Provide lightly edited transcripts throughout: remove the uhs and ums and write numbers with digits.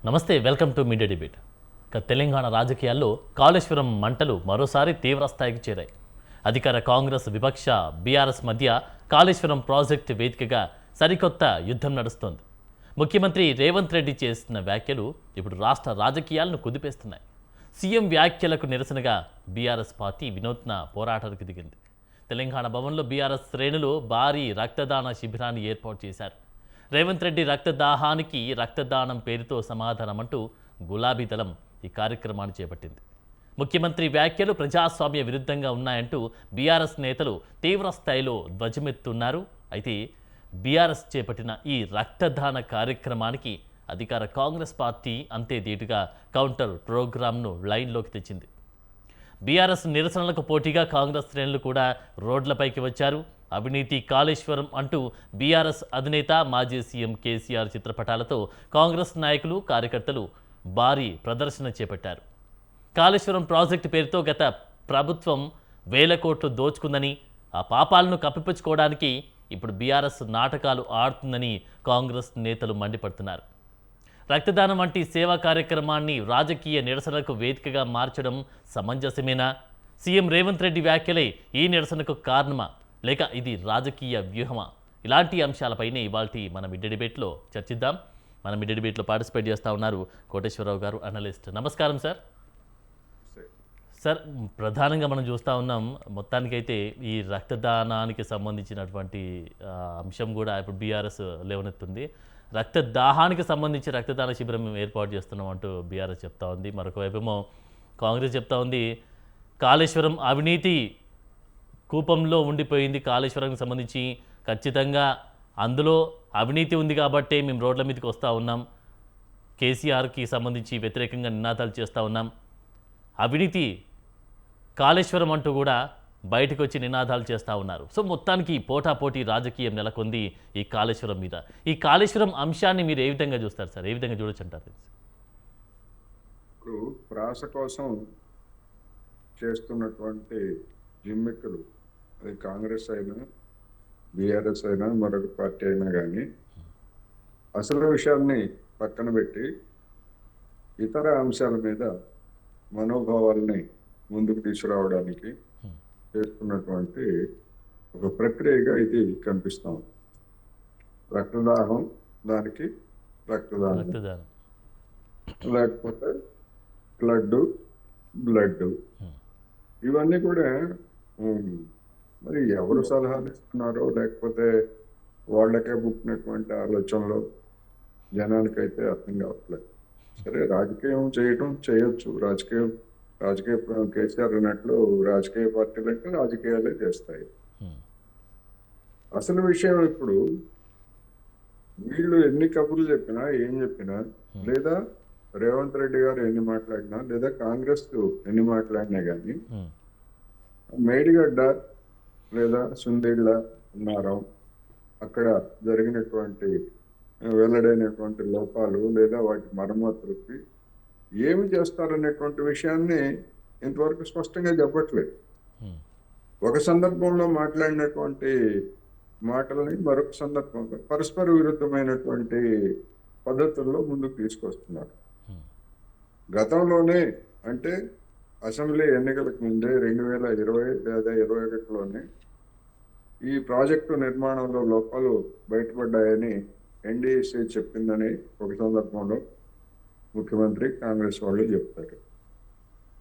నమస్తే, welcome to media debate. Telangana రాజకీయాల్లో కాళేశ్వరం మంటలు మరోసారి తీవ్రస్థాయికి చేరాయి. అధికార కాంగ్రెస్, విపక్ష బీఆర్ఎస్ మధ్య కాళేశ్వరం ప్రాజెక్టు వేదికగా సరికొత్త యుద్ధం నడుస్తోంది. ముఖ్యమంత్రి రేవంత్ రెడ్డి చేస్తున్న వ్యాఖ్యలు ఇప్పుడు రాష్ట్ర రాజకీయాలను కుదిపేస్తున్నాయి. సీఎం వ్యాఖ్యలకు నిరసనగా బీఆర్ఎస్ పార్టీ వినూత్న పోరాటానికి దిగింది. తెలంగాణ భవన్లో బీఆర్ఎస్ శ్రేణులు భారీ రక్తదాన శిబిరాన్ని ఏర్పాటు చేశారు. రేవంత్ రెడ్డి రక్తదాహానికి రక్తదానం పేరుతో సమాధానమంటూ గులాబీ దళం ఈ కార్యక్రమాన్ని చేపట్టింది. ముఖ్యమంత్రి వ్యాఖ్యలు ప్రజాస్వామ్య విరుద్ధంగా ఉన్నాయంటూ బీఆర్ఎస్ నేతలు తీవ్ర స్థాయిలో ధ్వజమెత్తున్నారు. అయితే బీఆర్ఎస్ చేపట్టిన ఈ రక్తదాన కార్యక్రమానికి అధికార కాంగ్రెస్ పార్టీ అంతే ధీటుగా కౌంటర్ ప్రోగ్రామ్ను లైన్లోకి తెచ్చింది. బీఆర్ఎస్ నిరసనలకు పోటీగా కాంగ్రెస్ శ్రేణులు కూడా రోడ్లపైకి వచ్చారు. అవినీతి కాళేశ్వరం అంటూ బీఆర్ఎస్ అధినేత మాజీ సీఎం కేసీఆర్ చిత్రపటాలతో కాంగ్రెస్ నాయకులు, కార్యకర్తలు భారీ ప్రదర్శన చేపట్టారు. కాళేశ్వరం ప్రాజెక్టు పేరుతో గత ప్రభుత్వం వేల కోట్లు దోచుకుందని, ఆ పాపాలను కప్పిపుచ్చుకోవడానికి ఇప్పుడు బీఆర్ఎస్ నాటకాలు ఆడుతుందని కాంగ్రెస్ నేతలు మండిపడుతున్నారు. రక్తదానం వంటి సేవా కార్యక్రమాన్ని రాజకీయ నిరసనలకు వేదికగా మార్చడం సమంజసమేనా? సీఎం రేవంత్ రెడ్డి వ్యాఖ్యలే ఈ నిరసనకు కారణమా, లేక ఇది రాజకీయ వ్యూహమా? ఇలాంటి అంశాలపైనే ఇవాల్టి మన మిడ్ డిబేట్లో చర్చిద్దాం. మన మిడ్ డిబేట్లో పార్టిసిపేట్ చేస్తూ ఉన్నారు కోటేశ్వరరావు గారు, అనలిస్ట్. నమస్కారం సార్. సార్, ప్రధానంగా మనం చూస్తూ ఉన్నాం, మొత్తానికైతే ఈ రక్తదానానికి సంబంధించినటువంటి అంశం కూడా ఇప్పుడు బీఆర్ఎస్ లేవనెత్తుంది. రక్తదాహానికి సంబంధించి రక్తదాన శిబిరం ఏర్పాటు చేస్తున్నాం అంటూ బీఆర్ఎస్ చెప్తా ఉంది. మరొక వైపేమో కాంగ్రెస్ చెప్తా ఉంది, కాళేశ్వరం అవినీతి కూపంలో ఉండిపోయింది. కాళేశ్వరానికి సంబంధించి ఖచ్చితంగా అందులో అవినీతి ఉంది కాబట్టే మేము రోడ్ల మీదకి వస్తూ ఉన్నాం. కేసీఆర్కి సంబంధించి వ్యతిరేకంగా నినాదాలు చేస్తూ ఉన్నాం. అవినీతి కాళేశ్వరం అంటూ కూడా బయటకు వచ్చి నినాదాలు చేస్తూ ఉన్నారు. సో మొత్తానికి పోటాపోటీ రాజకీయం నెలకొంది ఈ కాళేశ్వరం మీద. ఈ కాళేశ్వరం అంశాన్ని మీరు ఏ విధంగా చూస్తారు సార్? ఏ విధంగా చూడొచ్చు అంటారు? ఇప్పుడు ప్రాస కోసం చేస్తున్నటువంటి జిమ్మిక్కులు, అది కాంగ్రెస్ అయినా బీఆర్ఎస్ అయినా మరొక పార్టీ అయినా కానీ, అసలు విషయాల్ని పక్కన పెట్టి ఇతర అంశాల మీద మనోభావాల్ని ముందుకు తీసుకురావడానికి చేస్తున్నటువంటి ఒక ప్రక్రియగా ఇది కనిపిస్తాం. రక్తదాహం, దానికి రక్తదానం, లేకపోతే బ్లడ్, ఇవన్నీ కూడా మరి ఎవరు సలహాలు ఇస్తున్నారో, లేకపోతే వాళ్ళకే పుట్టినటువంటి ఆలోచనలో జనానికైతే అర్థం కావట్లేదు. సరే, రాజకీయం చేయొచ్చు. రాజకీయ కేసీఆర్ అన్నట్లు రాజకీయ పార్టీలు అంటే రాజకీయాలే చేస్తాయి. అసలు విషయం ఇప్పుడు వీళ్ళు ఎన్ని కబుర్లు చెప్పినా, ఏం చెప్పినా, లేదా రేవంత్ రెడ్డి గారు ఎన్ని మాట్లాడినా, లేదా కాంగ్రెస్ ఎన్ని మాట్లాడినా కానీ మేడిగడ్డ లేదా సుందీళ్ళ ఉన్నారం అక్కడ జరిగినటువంటి వెల్లడైనటువంటి లోపాలు లేదా వాటి మరమ్మతులకి ఏమి చేస్తారనేటువంటి విషయాన్ని ఇంతవరకు స్పష్టంగా చెప్పట్లేదు. ఒక సందర్భంలో మాట్లాడినటువంటి మాటలని మరొక సందర్భంలో పరస్పర విరుద్ధమైనటువంటి పద్ధతుల్లో ముందుకు తీసుకొస్తున్నారు. గతంలోనే, అంటే అసెంబ్లీ ఎన్నికలకు ముందే 2020 లేదా 2021లోనే ఈ ప్రాజెక్టు నిర్మాణంలో లోపాలు బయటపడ్డాయని ఎన్డీఏసీ చెప్పిందని ఒక సందర్భంలో ముఖ్యమంత్రి, కాంగ్రెస్ వాళ్ళు చెప్తారు.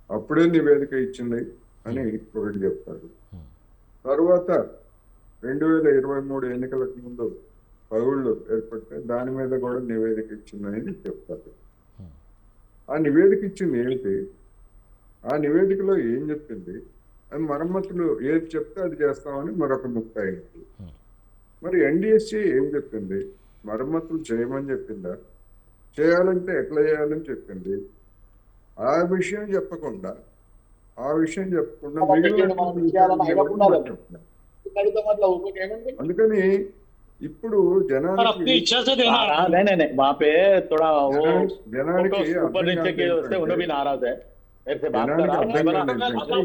అప్పుడే నివేదిక ఇచ్చింది అని ఒకటి చెప్తారు. తరువాత 2023 ఎన్నికలకు ముందు పగుళ్ళు ఏర్పడితే దాని మీద కూడా నివేదిక ఇచ్చిందని చెప్తారు. ఆ నివేదిక ఇచ్చింది ఏంటి? ఆ నివేదికలో ఏం చెప్పింది? అది మరమ్మతులు ఏది చెప్తే అది చేస్తామని మరొక ముక్క అయింది. మరి ఎన్డీఎస్సీ ఏం చెప్పింది? మరమ్మతులు చేయమని చెప్పిందా? చేయాలంటే ఎట్లా చేయాలని చెప్పింది? ఆ విషయం చెప్పకుండా అందుకని ఇప్పుడు జనానికి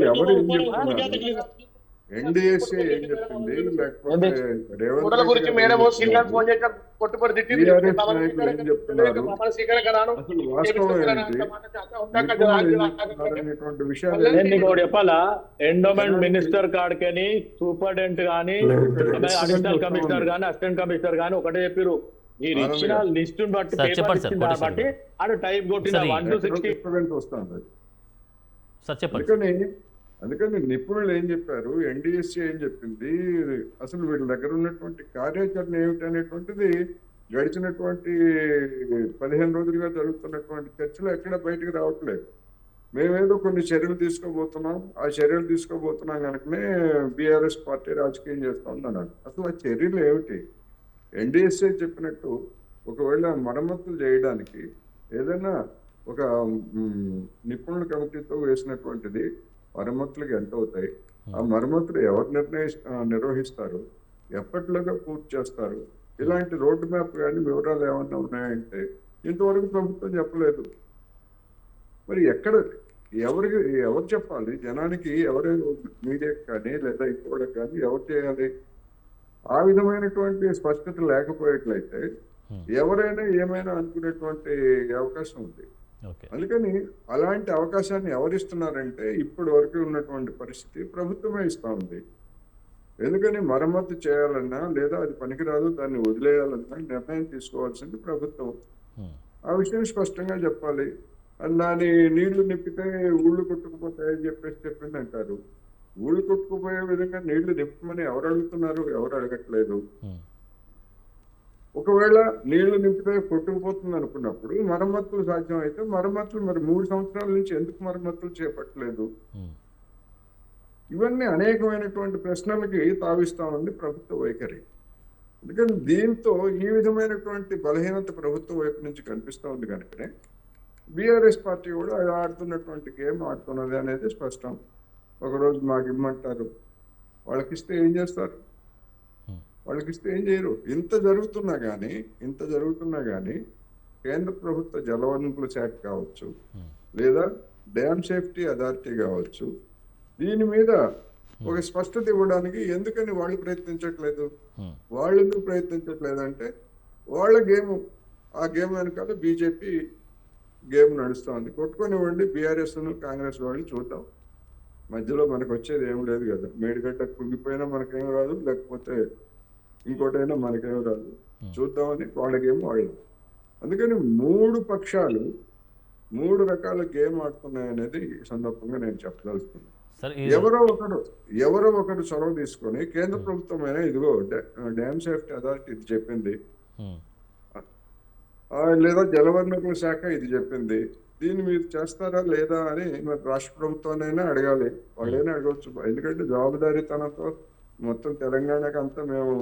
ఎవరు ఏం చెప్తున్నారు, ఎన్డీఎస్ఏ ఏం చెప్పింది, లేకపోతే ఏంది రేవంత్ కూడల రెడ్డి గురించి గారు ఏం మేడము శ్రీకాంత్ చెప్తున్నారు, ఫోన్ చేసిన కొట్టుబడి తిట్టింది. టీఆర్ఎస్ మమ్మల్ని నాయకులు ఏం స్పీకర్ చెప్తున్నారు, మమ్మల్ని స్పీకర్ రాను అసలు వాస్తవం ఏంటి, నిపుణులు ఏం చెప్తున్నారు అనేటువంటి విషయాలు నేను నేను నీకు ఏంటి ఒకటి చెప్పాలా, ఎండోమెంట్ జనానికి మినిస్టర్ కాడికని సూపరింటెండెంట్ కానీ ఇక్కడ డిస్టర్బెన్స్ అడిషనల్ వస్తా కమిషనర్ ఉంది. కానీ అసిస్టెంట్ కమిషనర్ కానీ ఒకటే చెప్పారు, మీరు ఆనంద్ ఇచ్చిన గారు. లిస్టుని బట్టి సార్, పేపర్ చెప్పండి సార్, ఇచ్చిన దాన్ని కోటేశ్వర్ బట్టి ఆడు టైప్ కొట్టిన సరే. 1 to ఎక్కడో 60. డిస్టర్బెన్స్ వస్తుంది. సార్ చెప్పండి. అందుకని నిపుణులు ఏం చెప్పారు, ఎన్డీఎస్సీ ఏం చెప్పింది, అసలు వీళ్ళ దగ్గర ఉన్నటువంటి కార్యాచరణ ఏమిటి అనేటువంటిది గడిచినటువంటి 15 రోజులుగా జరుగుతున్నటువంటి చర్చలు ఎక్కడ బయటకు రావట్లేదు. మేమేదో కొన్ని చర్యలు తీసుకోబోతున్నాం, ఆ చర్యలు తీసుకోబోతున్నాం కనుకనే బీఆర్ఎస్ పార్టీ రాజకీయం చేస్తా ఉందన్నారు. అసలు ఆ చర్యలు ఏమిటి? ఎన్డీఎస్ఏ చెప్పినట్టు ఒకవేళ మరమ్మతులు చేయడానికి ఏదైనా ఒక నిపుణుల కమిటీతో వేసినటువంటిది మరమ్మతులకు ఎంత అవుతాయి, ఆ మరమ్మతులు ఎవరు నిర్వహిస్తారు, ఎప్పటిలోగా పూర్తి చేస్తారు, ఇలాంటి రోడ్ మ్యాప్ కానీ వివరాలు ఏమన్నా ఉన్నాయంటే ఇంతవరకు ప్రభుత్వం చెప్పలేదు. మరి ఎవరు చెప్పాలి జనానికి? ఎవరు మీడియాకి కానీ లేదా ఇంకోళ్ళకి కానీ ఎవరు చేయాలి? ఆ విధమైనటువంటి స్పష్టత లేకపోయేట్లయితే ఎవరైనా ఏమైనా అనుకునేటువంటి అవకాశం ఉంది. ఓకే. అందుకని అలాంటి అవకాశాన్ని ఎవరిస్తున్నారంటే ఇప్పటి వరకు ఉన్నటువంటి పరిస్థితి ప్రభుత్వమే ఇస్తా ఉంది. ఎందుకని మరమ్మతు చేయాలన్నా లేదా అది పనికిరాదు దాన్ని వదిలేయాలన్నా నిర్ణయం తీసుకోవాల్సింది ప్రభుత్వం. ఆ విషయం స్పష్టంగా చెప్పాలి. దాని నీళ్లు నింపితే ఊళ్ళు కొట్టుకుపోతాయని చెప్పింది అంటారు. ఊళ్ళు కొట్టుకుపోయే విధంగా నీళ్లు నింపమని ఎవరు అడుగుతున్నారు? ఎవరు అడగట్లేదు. ఒకవేళ నీళ్లు నింపితే కొట్టుకుపోతుంది అనుకున్నప్పుడు మరమ్మతులు సాధ్యం అయితే మరమ్మతులు మరి 3 సంవత్సరాల నుంచి ఎందుకు మరమ్మతులు చేపట్టలేదు? ఇవన్నీ అనేకమైనటువంటి ప్రశ్నలకి తావిస్తా ఉంది ప్రభుత్వ వైఖరి. ఎందుకంటే దీంతో ఈ విధమైనటువంటి బలహీనత ప్రభుత్వ వైపు నుంచి కనిపిస్తూ ఉంది కనుకనే బీఆర్ఎస్ పార్టీ కూడా ఆడుతున్నటువంటి గేమ్ ఆడుతున్నది అనేది స్పష్టం. ఒకరోజు మాకు ఇమ్మంటారు, వాళ్ళకిస్తే ఏం చేస్తారు? వాళ్ళకిస్తే ఏం చేయరు. ఇంత జరుగుతున్నా కానీ కేంద్ర ప్రభుత్వ జలవనరుల శాఖ కావచ్చు లేదా డ్యామ్ సేఫ్టీ అథారిటీ కావచ్చు, దీని మీద ఒక స్పష్టత ఇవ్వడానికి ఎందుకని వాళ్ళు ప్రయత్నించట్లేదు? వాళ్ళు ఎందుకు ప్రయత్నించట్లేదు అంటే వాళ్ళ గేమ్, ఆ గేమ్ వెనకాల బీజేపీ గేమ్ నడుస్తుంది. కొట్టుకొనివ్వండి, బీఆర్ఎస్ కాంగ్రెస్ వాళ్ళు చూద్దాం, మధ్యలో మనకు వచ్చేది ఏం లేదు కదా. మేడిగడ్డ కుంగిపోయినా మనకేం రాదు, లేకపోతే ఇంకోటైనా మనకేం రాదు, చూద్దామని వాళ్ళ గేమ్ వాళ్ళు. అందుకని 3 పక్షాలు 3 రకాల గేమ్ ఆడుతున్నాయి అనేది ఈ సందర్భంగా నేను చెప్పదలుచుకున్నాను. ఎవరో ఒకరు చొరవ తీసుకొని కేంద్ర ప్రభుత్వం అయినా ఇదిగో డ్యామ్ సేఫ్టీ అథారిటీ ఇది చెప్పింది, లేదా జలవనరుల శాఖ ఇది చెప్పింది, దీన్ని మీరు చేస్తారా లేదా అని మరి రాష్ట్ర ప్రభుత్వాన్నైనా అడగాలి. వాళ్ళైనా అడగవచ్చు. ఎందుకంటే జవాబుదారీతనంతో మొత్తం తెలంగాణకి అంతా మేము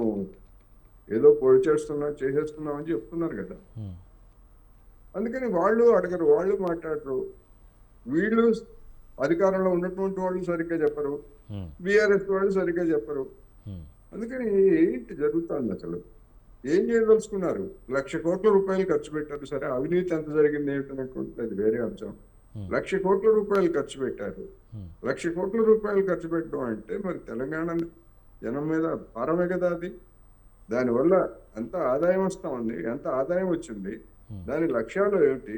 ఏదో పొడి చేసేస్తున్నాం అని చెప్తున్నారు కదా. అందుకని వాళ్ళు అడగరు, వాళ్ళు మాట్లాడరు. వీళ్ళు అధికారంలో ఉన్నటువంటి వాళ్ళు సరిగ్గా చెప్పరు, బీఆర్ఎస్ వాళ్ళు సరిగ్గా చెప్పరు. అందుకని ఏంటి జరుగుతుంది? అసలు ఏం చేయదలుచుకున్నారు? 1,00,000 కోట్ల రూపాయలు ఖర్చు పెట్టారు. సరే, అవినీతి ఎంత జరిగింది ఏమిటనేటువంటి అది వేరే అంశం. 1,00,000 కోట్ల రూపాయలు ఖర్చు పెట్టారు. 1,00,000 కోట్ల రూపాయలు ఖర్చు పెట్టడం అంటే మరి తెలంగాణ జనం మీద భారమే కదా అది. దానివల్ల ఎంత ఆదాయం వస్తా ఉంది, ఎంత ఆదాయం వచ్చింది, దాని లక్ష్యాలు ఏమిటి,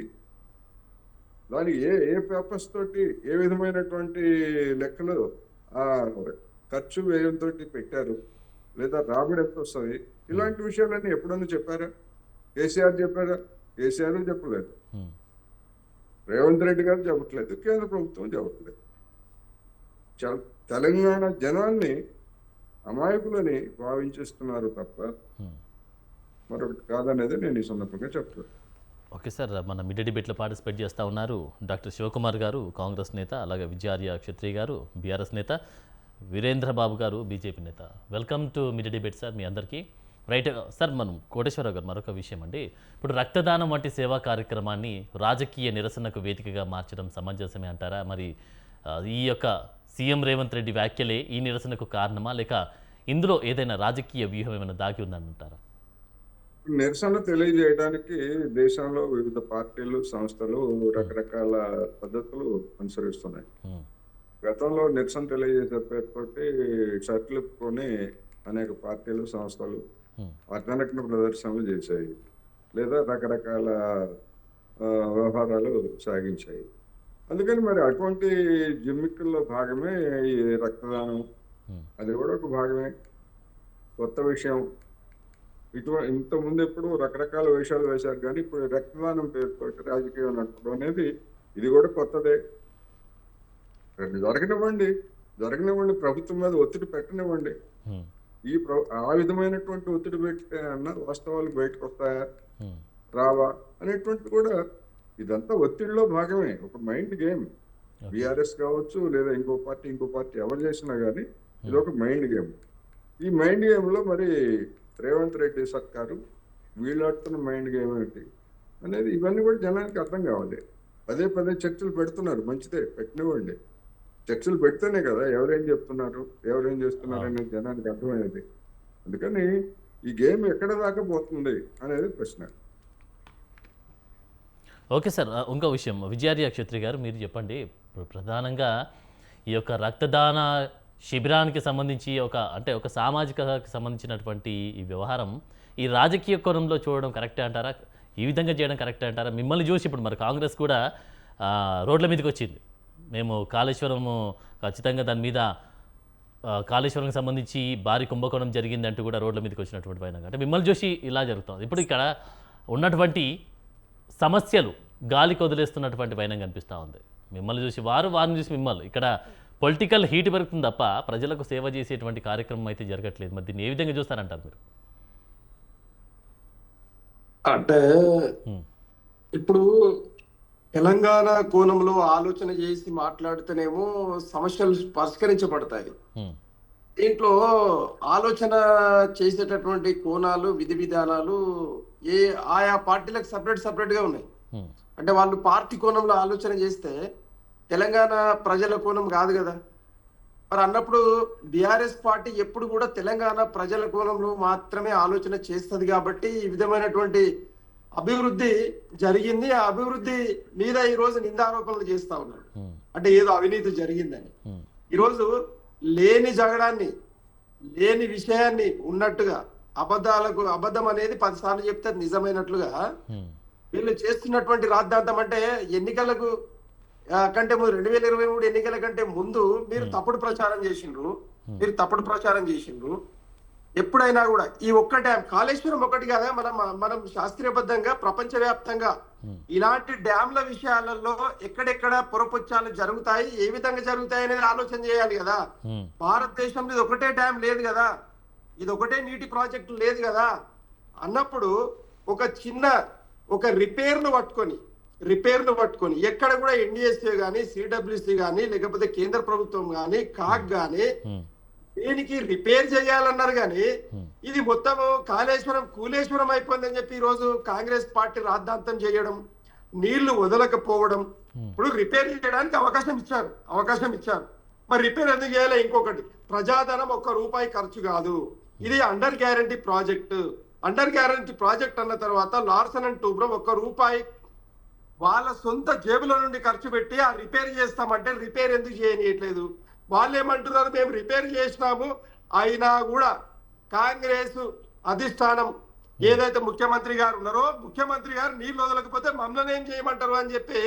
దాని ఏ పర్పస్ తోటి ఏ విధమైనటువంటి లెక్కలు ఆ ఖర్చు వ్యయంతో పెట్టారు, లేదా రాబడి ఎంత వస్తుంది, ఇలాంటి విషయాలన్నీ ఎప్పుడన్నా చెప్పారా? కేసీఆర్ చెప్పారా? కేసీఆర్ చెప్పలేదు, రేవంత్ రెడ్డి గారు చెప్పట్లేదు, కేంద్ర ప్రభుత్వం చెప్పట్లేదు. తెలంగాణ జనాన్ని అమాయకులని భావించేస్తున్నారు తప్ప మరొకటి కాదనేది నేను ఈ సందర్భంగా చెప్తున్నాను. ఓకే సార్, మన మిడ్ డిబేట్లో పార్టిసిపేట్ చేస్తూ ఉన్నారు డాక్టర్ శివకుమార్ గారు, కాంగ్రెస్ నేత, అలాగే విజయార్య క్షత్రియ గారు, బీఆర్ఎస్ నేత, వీరేంద్ర బాబు గారు, బీజేపీ నేత. Welcome to mid debate sir మీ అందరికీ. రైట్ సార్, మనం కోటేశ్వరరావు గారు మరొక విషయం అండి, ఇప్పుడు రక్తదానం వంటి సేవా కార్యక్రమాన్ని రాజకీయ నిరసనకు వేదికగా మార్చడం సమంజసమే అంటారా? మరి ఈ యొక్క సీఎం రేవంత్ రెడ్డి వ్యాఖ్యలే ఈ నిరసనకు కారణమా, లేక ఇందులో ఏదైనా రాజకీయ వ్యూహం ఏమైనా దాగి ఉందంటారా? నిరసన తెలియజేయడానికి దేశంలో వివిధ పార్టీలు, సంస్థలు రకరకాల పద్ధతులు అనుసరిస్తున్నాయి. గతంలో నిరసన తెలియజేసే పేరుతోటి షర్ట్లు ఇప్పుకొని అనేక పార్టీలు సంస్థలు అర్ధనగ్న ప్రదర్శనలు చేశాయి లేదా రకరకాల వ్యవహారాలు సాగించాయి. అందుకని మరి అటువంటి జిమ్మిక్కుల్లో భాగమే ఈ రక్తదానం. అది కూడా ఒక భాగమే, కొత్త విషయం. ఇంతకుముందు ఎప్పుడు రకరకాల వేషాలు వేశారు, కానీ ఇప్పుడు రక్తదానం పేరుతోటి రాజకీయం నడపడం అనేది ఇది కూడా కొత్తదే. జరగనివ్వండి, ప్రభుత్వం మీద ఒత్తిడి పెట్టనివ్వండి. ఆ విధమైనటువంటి ఒత్తిడి పెడితే అన్న వాస్తవాలు బయటకు వస్తాయా రావా అనేటువంటిది కూడా, ఇదంతా ఒత్తిడిలో భాగమే, ఒక మైండ్ గేమ్. బీఆర్ఎస్ కావచ్చు లేదా ఇంకో పార్టీ ఎవరు చేసినా కానీ ఇది ఒక మైండ్ గేమ్. ఈ మైండ్ గేమ్ లో మరి రేవంత్ రెడ్డి సర్కారు వీళ్ళాడుతున్న మైండ్ గేమ్ ఏంటి అనేది ఇవన్నీ కూడా జనానికి అర్థం కావాలి. పదే చర్చలు పెడుతున్నారు, మంచిదే, పెట్టినవ్వండి. చర్చలు పెడితేనే కదా ఎవరేం చెప్తున్నారు, ఎవరేం చేస్తున్నారు అనేది జనానికి అర్థమయ్యేది. అందుకని ఈ గేమ్ ఎక్కడ దాకా పోతుంది అనేది ప్రశ్న. ఓకే సార్, ఇంకో విషయం విజయార్య క్షత్రి గారు మీరు చెప్పండి. ఇప్పుడు ప్రధానంగా ఈ యొక్క రక్తదాన శిబిరానికి సంబంధించి ఒక సామాజికకి సంబంధించినటువంటి ఈ వ్యవహారం ఈ రాజకీయ కోణంలో చూడడం కరెక్టే అంటారా? ఈ విధంగా చేయడం కరెక్టే అంటారా? మిమ్మల్ని చూసి ఇప్పుడు మరి కాంగ్రెస్ కూడా రోడ్ల మీదకి వచ్చింది. మేము కాళేశ్వరము ఖచ్చితంగా దాని మీద కాళేశ్వరంకి సంబంధించి భారీ కుంభకోణం జరిగింది అంటూ కూడా రోడ్ల మీదకి వచ్చినటువంటి పైన అంటే మిమ్మల్ని చూసి ఇలా జరుగుతుంది. ఇప్పుడు ఇక్కడ ఉన్నటువంటి సమస్యలు గాలికి వదిలేస్తున్నటువంటి పైన కనిపిస్తూ ఉంది. మిమ్మల్ని చూసి వారిని చూసి మిమ్మల్ని, ఇక్కడ పొలిటికల్ హీట్ పెరుగుతుంది తప్ప ప్రజలకు సేవ చేసేటువంటి కార్యక్రమం అయితే జరగట్లేదు. మరి దీన్ని ఏ విధంగా చూస్తారంటారు మీరు? అంటే ఇప్పుడు తెలంగాణ కోణంలో ఆలోచన చేసి మాట్లాడితేనేమో సమస్యలు పరిష్కరించబడతాయి. దీంట్లో ఆలోచన చేసేటటువంటి కోణాలు, విధి విధానాలు ఆయా పార్టీలకు సపరేట్ గా ఉన్నాయి. అంటే వాళ్ళు పార్టీ కోణంలో ఆలోచన చేస్తే తెలంగాణ ప్రజల కోణం కాదు కదా. మరి అన్నప్పుడు బీఆర్ఎస్ పార్టీ ఎప్పుడు కూడా తెలంగాణ ప్రజల కోణంలో మాత్రమే ఆలోచన చేస్తుంది. కాబట్టి ఈ విధమైనటువంటి అభివృద్ధి జరిగింది. ఆ అభివృద్ధి మీద ఈ రోజు నిందారోపణలు చేస్తా ఉన్నారు. అంటే ఏదో అవినీతి జరిగిందని. ఈరోజు లేని జగడాన్ని, లేని విషయాన్ని ఉన్నట్టుగా, అబద్ధం అనేది 10 సార్లు చెప్తే నిజమైనట్లుగా వీళ్ళు చేస్తున్నటువంటి రాద్ధాంతం. అంటే ఎన్నికలకు కంటే ముందు 2023 ఎన్నికల కంటే ముందు మీరు తప్పుడు ప్రచారం చేసిండ్రు. ఎప్పుడైనా కూడా ఈ ఒక్క డ్యామ్ కాళేశ్వరం ఒకటి కదా, మనం శాస్త్రీయబద్ధంగా ప్రపంచవ్యాప్తంగా ఇలాంటి డ్యామ్ల విషయాలలో ఎక్కడెక్కడ పొరపొచ్చాలు జరుగుతాయి, ఏ విధంగా జరుగుతాయి అనేది ఆలోచన చేయాలి కదా. భారతదేశంలో ఇది ఒకటే డ్యామ్ లేదు కదా, ఇది ఒకటే నీటి ప్రాజెక్టు లేదు కదా అన్నప్పుడు ఒక రిపేర్ ను పట్టుకొని ఎక్కడ కూడా ఎన్డీఎస్ఏ గానీ, సిడబ్ల్యూసీ గానీ, లేకపోతే కేంద్ర ప్రభుత్వం గానీ, కాగ్ గానీ దీనికి రిపేర్ చేయాలన్నారు. కానీ ఇది మొత్తము కూలేశ్వరం అయిపోయిందని చెప్పి ఈ రోజు కాంగ్రెస్ పార్టీ రాద్ధాంతం చేయడం, నీళ్లు వదలకపోవడం. ఇప్పుడు రిపేర్ చేయడానికి అవకాశం ఇచ్చారు. మరి రిపేర్ ఎందుకు చేయాలి? ఇంకొకటి, ప్రజాధనం ₹1 ఖర్చు కాదు. ఇది అండర్ గ్యారంటీ ప్రాజెక్ట్ అన్న తర్వాత లార్సన్ అండ్ టూబ్రో ₹1 వాళ్ళ సొంత జేబుల నుండి ఖర్చు పెట్టి ఆ రిపేర్ చేస్తామంటే రిపేర్ ఎందుకు చేయనీయట్లేదు? వాళ్ళు ఏమంటున్నారు, మేము రిపేర్ చేసినాము, అయినా కూడా కాంగ్రెస్ అధిష్టానం ఏదైతే ముఖ్యమంత్రి గారు ఉన్నారో, ముఖ్యమంత్రి గారు నీళ్లు వదలకపోతే మమ్మల్ని ఏం చేయమంటారు అని చెప్పి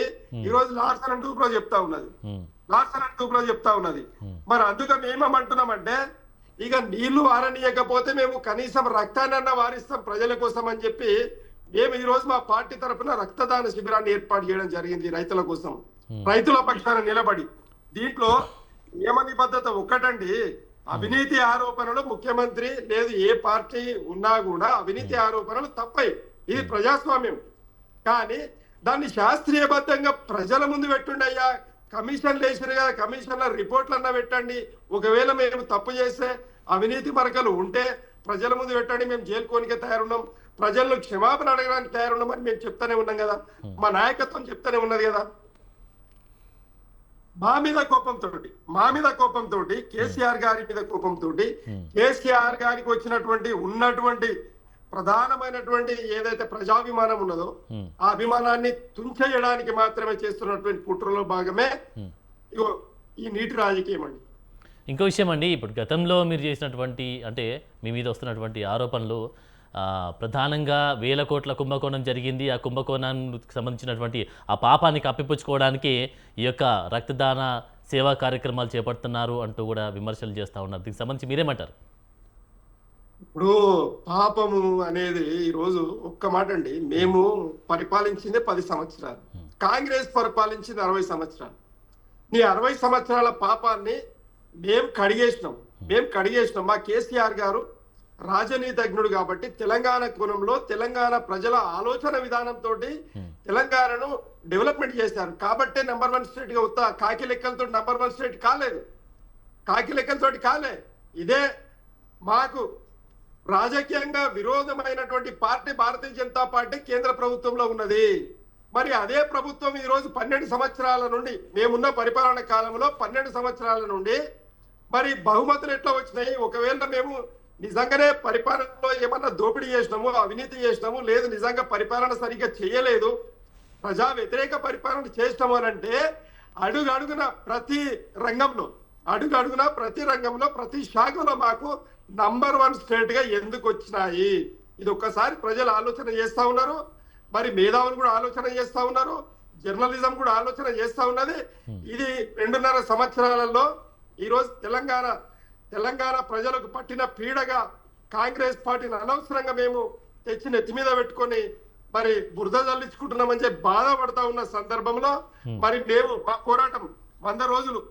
ఈ రోజు లార్సన్ అండ్ టూబ్రో చెప్తా ఉన్నది. మరి అందుకే మేమేమంటున్నామంటే, ఇక నీళ్లు వారనీయకపోతే మేము కనీసం రక్తాన్ని వారిస్తాం ప్రజల కోసం అని చెప్పి మేము ఈ రోజు మా పార్టీ తరఫున రక్తదాన శిబిరాన్ని ఏర్పాటు చేయడం జరిగింది. రైతుల కోసం, రైతుల పక్షాన నిలబడి. దీంట్లో నియమ నిబద్ధత ఒక్కటండి, అవినీతి ఆరోపణలు ముఖ్యమంత్రి లేదు ఏ పార్టీ ఉన్నా కూడా అవినీతి ఆరోపణలు తప్పై, ఇది ప్రజాస్వామ్యం. కానీ దాన్ని శాస్త్రీయబద్ధంగా ప్రజల ముందు పెట్టుండయ్యా, కమిషన్లు వేసారు కదా, కమిషన్ల రిపోర్ట్లు అన్నా పెట్టండి. ఒకవేళ మేము తప్పు చేస్తే, అవినీతి మరకలు ఉంటే ప్రజల ముందు పెట్టండి, మేము జైలుకోనికే తయారున్నాం, ప్రజలను క్షమాపణ అడగడానికి తయారున్నామని మేము చెప్తానే ఉన్నాం కదా, మా నాయకత్వం చెప్తానే ఉన్నది కదా. మా మీద కోపంతో కేసీఆర్ గారి మీద కోపంతో కేసీఆర్ గారికి ఉన్నటువంటి ప్రధానమైనటువంటి ఏదైతే ప్రజాభిమానం ఉన్నదో ఆ అభిమానాన్ని తుంచేయడానికి మాత్రమే చేస్తున్నటువంటి కుట్రలో భాగమే ఈ నీటి రాజకీయం అండి. ఇంకో విషయం అండి, ఇప్పుడు గతంలో మీరు చేసినటువంటి అంటే మీ మీద వస్తున్నటువంటి ఆరోపణలు ప్రధానంగా 1000 కోట్ల కుంభకోణం జరిగింది. ఆ కుంభకోణానికి సంబంధించినటువంటి ఆ పాపాన్ని కప్పిపుచ్చుకోవడానికి ఈ యొక్క రక్తదాన సేవా కార్యక్రమాలు చేపడుతున్నారు అంటూ కూడా విమర్శలు చేస్తూ ఉన్నారు. దీనికి సంబంధించి మీరేమంటారు? ఇప్పుడు పాపము అనేది ఈరోజు ఒక్క మాట అండి, మేము పరిపాలించిందే 10 సంవత్సరాలు, కాంగ్రెస్ పరిపాలించింది 60 సంవత్సరాలు. నీ 60 సంవత్సరాల పాపాన్ని మేము కడిగేసినాం. మా కేసీఆర్ గారు రాజనీతిజ్ఞుడు కాబట్టి తెలంగాణ కోణంలో తెలంగాణ ప్రజల ఆలోచన విధానంతో తెలంగాణను డెవలప్మెంట్ చేశారు కాబట్టి నెంబర్ 1 స్టేట్ గా ఉత్తా కాకి లెక్కలతో నెంబర్ 1 స్టేట్ కాలే. ఇదే మాకు రాజకీయంగా విరోధమైనటువంటి పార్టీ భారతీయ జనతా పార్టీ కేంద్ర ప్రభుత్వంలో ఉన్నది. మరి అదే ప్రభుత్వం ఈ రోజు 12 సంవత్సరాల నుండి మేమున్న పరిపాలన కాలంలో 12 సంవత్సరాల నుండి మరి బహుమతులు ఎట్లా వచ్చినాయి? ఒకవేళ మేము నిజంగానే పరిపాలనలో ఏమన్నా దోపిడీ చేసినాము, అవినీతి చేసినాము, లేదు నిజంగా పరిపాలన సరిగ్గా చేయలేదు, ప్రజా వ్యతిరేక పరిపాలన చేసినాము అని అంటే అడుగడుగున ప్రతి రంగంలో ప్రతి శాఖలో మాకు నంబర్ 1 స్టేట్ గా ఎందుకు వచ్చినాయి? ఇది ఒక్కసారి ప్రజలు ఆలోచన చేస్తా ఉన్నారు. మరి మేధావులు కూడా ఆలోచన చేస్తా ఉన్నారు, జర్నలిజం కూడా ఆలోచన చేస్తా ఉన్నది. ఇది 2.5 సంవత్సరాలలో ఈ రోజు తెలంగాణ ప్రజలకు పట్టిన పీడగా కాంగ్రెస్ పార్టీని అనవసరంగా మేము తెచ్చి నెత్తి మీద పెట్టుకొని మరి బురద జల్లించుకుంటున్నామని చెప్పి బాధపడతా ఉన్న సందర్భంలో మరి మేము మా పోరాటం 100 రోజులు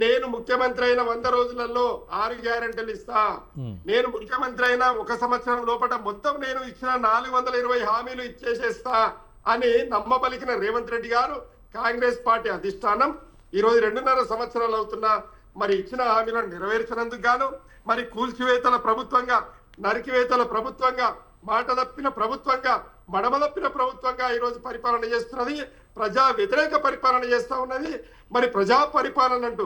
నేను ముఖ్యమంత్రి అయిన 100 రోజులలో 6 గ్యారెంటీలు ఇస్తా, నేను ముఖ్యమంత్రి అయిన 1 సంవత్సరం లోపల మొత్తం నేను ఇచ్చిన 420 హామీలు ఇచ్చేసేస్తా అని నమ్మబలికిన రేవంత్ రెడ్డి గారు, కాంగ్రెస్ పార్టీ అధిష్టానం ఈ రోజు 2.5 సంవత్సరాలు అవుతున్నా మరి ఇచ్చిన హామీలను నెరవేర్చినందుకు గాను మరి కూల్చివేతల ప్రభుత్వంగా, నరికివేతల ప్రభుత్వంగా, మాట తప్పిన ప్రభుత్వంగా, మడమ తప్పిన ప్రభుత్వంగా ఈ రోజు పరిపాలన చేస్తున్నది. ప్రజా వ్యతిరేక పరిపాలన చేస్తా ఉన్నది. మరి ప్రజా పరిపాలన అంటూ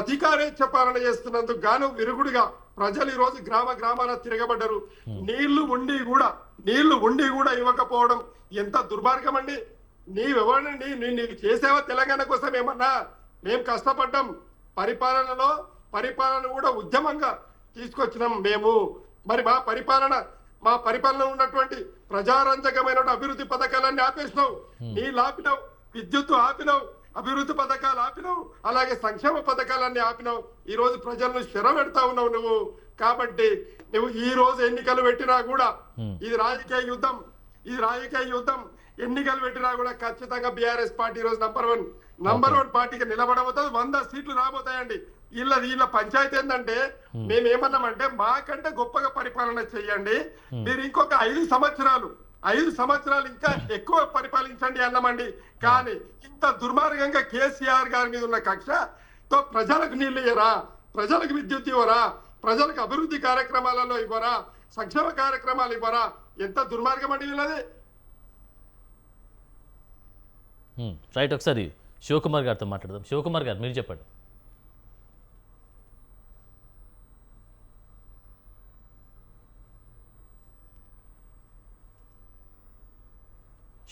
అధికారేచ్ఛ పాలన చేస్తున్నందుకు గాను విరుగుడుగా ప్రజలు ఈ రోజు గ్రామాన తిరగబడ్డారు. నీళ్లు ఉండి కూడా ఇవ్వకపోవడం ఎంత దుర్మార్గం అండి. నీవెవరండి? నీకు చేసేవా తెలంగాణ కోసం ఏమన్నా? మేము కష్టపడ్డాం, పరిపాలన కూడా ఉద్యమంగా తీసుకొచ్చినాం మేము. మరి మా పరిపాలన ఉన్నటువంటి ప్రజారంజకమైన అభివృద్ధి పథకాలన్నీ ఆపేసినావు, నీళ్ళు ఆపినావు, విద్యుత్ ఆపినావు, అభివృద్ధి పథకాలు ఆపినావు, అలాగే సంక్షేమ పథకాలన్నీ ఆపినావు. ఈ రోజు ప్రజలను శరవెడతా ఉన్నావు నువ్వు. కాబట్టి నువ్వు ఈ రోజు ఎన్నికలు పెట్టినా కూడా ఇది రాజకీయ యుద్ధం. ఎన్నికలు పెట్టినా కూడా ఖచ్చితంగా బీఆర్ఎస్ పార్టీ ఈ రోజు నంబర్ వన్ పార్టీకి నిలబడబోతుంది. 100 సీట్లు రాబోతాయండి. వీళ్ళ పంచాయతీ ఏంటంటే మేమేమన్నామంటే మాకంటే గొప్పగా పరిపాలన చెయ్యండి, మీరు ఇంకొక 5 సంవత్సరాలు ఇంకా ఎక్కువ పరిపాలించండి అన్నామండి. కానీ ఇంత దుర్మార్గంగా కేసీఆర్ గారి మీద ఉన్న కక్షతో ప్రజలకు నీళ్ళు ఇవ్వరా, ప్రజలకు విద్యుత్ ఇవ్వరా, ప్రజలకు అభివృద్ధి కార్యక్రమాలలో ఇవ్వరా, సంక్షేమ కార్యక్రమాలు ఇవ్వరా? ఎంత దుర్మార్గం అండి వీళ్ళది. రైట్, ఒకసారి శివకుమార్ గారితో మాట్లాడదాం. శివకుమార్ గారు మీరు చెప్పండి.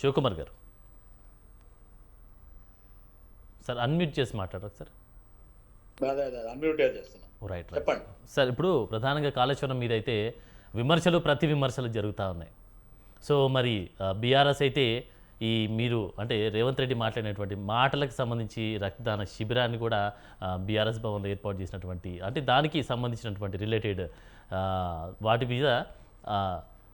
శివకుమార్ గారు సార్ అన్మ్యూట్ చేసి మాట్లాడరు సార్. రైట్ చెప్పండి సార్. ఇప్పుడు ప్రధానంగా కాళేశ్వరం మీద అయితే ప్రతి విమర్శలు జరుగుతూ ఉన్నాయి. సో మరి బీఆర్ఎస్ అయితే మీరు అంటే రేవంత్ రెడ్డి మాట్లాడినటువంటి మాటలకు సంబంధించి రక్తదాన శిబిరాన్ని కూడా బీఆర్ఎస్ భవన్లో ఏర్పాటు చేసినటువంటి అంటే దానికి సంబంధించినటువంటి రిలేటెడ్ వాటి మీద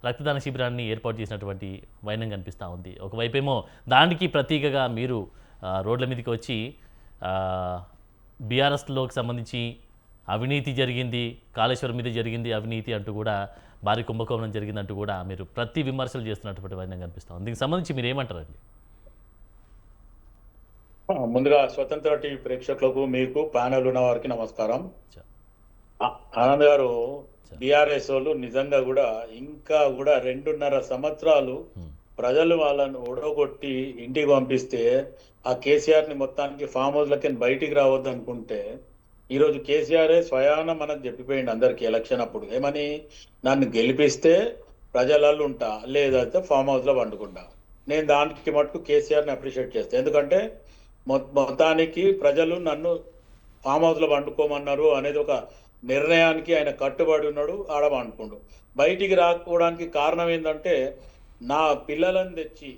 రక్తదాన శిబిరాన్ని ఏర్పాటు చేసినటువంటి వైనం కనిపిస్తూ ఉంది. ఒకవైపేమో దానికి ప్రతీకగా మీరు రోడ్ల మీదకి వచ్చి బీఆర్ఎస్లోకి సంబంధించి అవినీతి జరిగింది, కాళేశ్వరం మీద జరిగింది అవినీతి అంటూ కూడా భారీ కుంభకోణం జరిగిందంటూ కూడా మీరు ప్రతి విమర్శలు చేస్తున్నటువంటి వైనం కనిపిస్తాం. దీనికి సంబంధించి మీరు ఏమంటారండి? ముందుగా స్వతంత్ర టీవీ ప్రేక్షకులకు, మీకు ప్యానెల్ ఉన్న వారికి నమస్కారం. ఆనంద్ గారు, బీఆర్ఎస్ వాళ్ళు నిజంగా కూడా ఇంకా కూడా 2.5 సంవత్సరాలు ప్రజలు వాళ్ళని ఓడగొట్టి ఇంటికి పంపిస్తే ఆ కేసీఆర్ ని మొత్తానికి ఫామ్ హౌస్ లకి బయటికి రావద్దు అనుకుంటే ఈరోజు కేసీఆరే స్వయాన మనకు చెప్పిపోయింది అందరికి ఎలక్షన్ అప్పుడు. ఏమని? నన్ను గెలిపిస్తే ప్రజలలో ఉంటా, లేదంటే ఫామ్ హౌస్ లో వండుకుంటా. నేను దానికి మటుకు కేసీఆర్ ని అప్రిషియేట్ చేస్తాను. ఎందుకంటే మొత్తానికి ప్రజలు నన్ను ఫామ్ హౌస్ లో వండుకోమన్నారు అనేది ఒక నిర్ణయానికి ఆయన కట్టుబడి ఉన్నాడు, ఆడ వండుకుండు. బయటికి రాకపోవడానికి కారణం ఏంటంటే నా పిల్లలను తెచ్చి,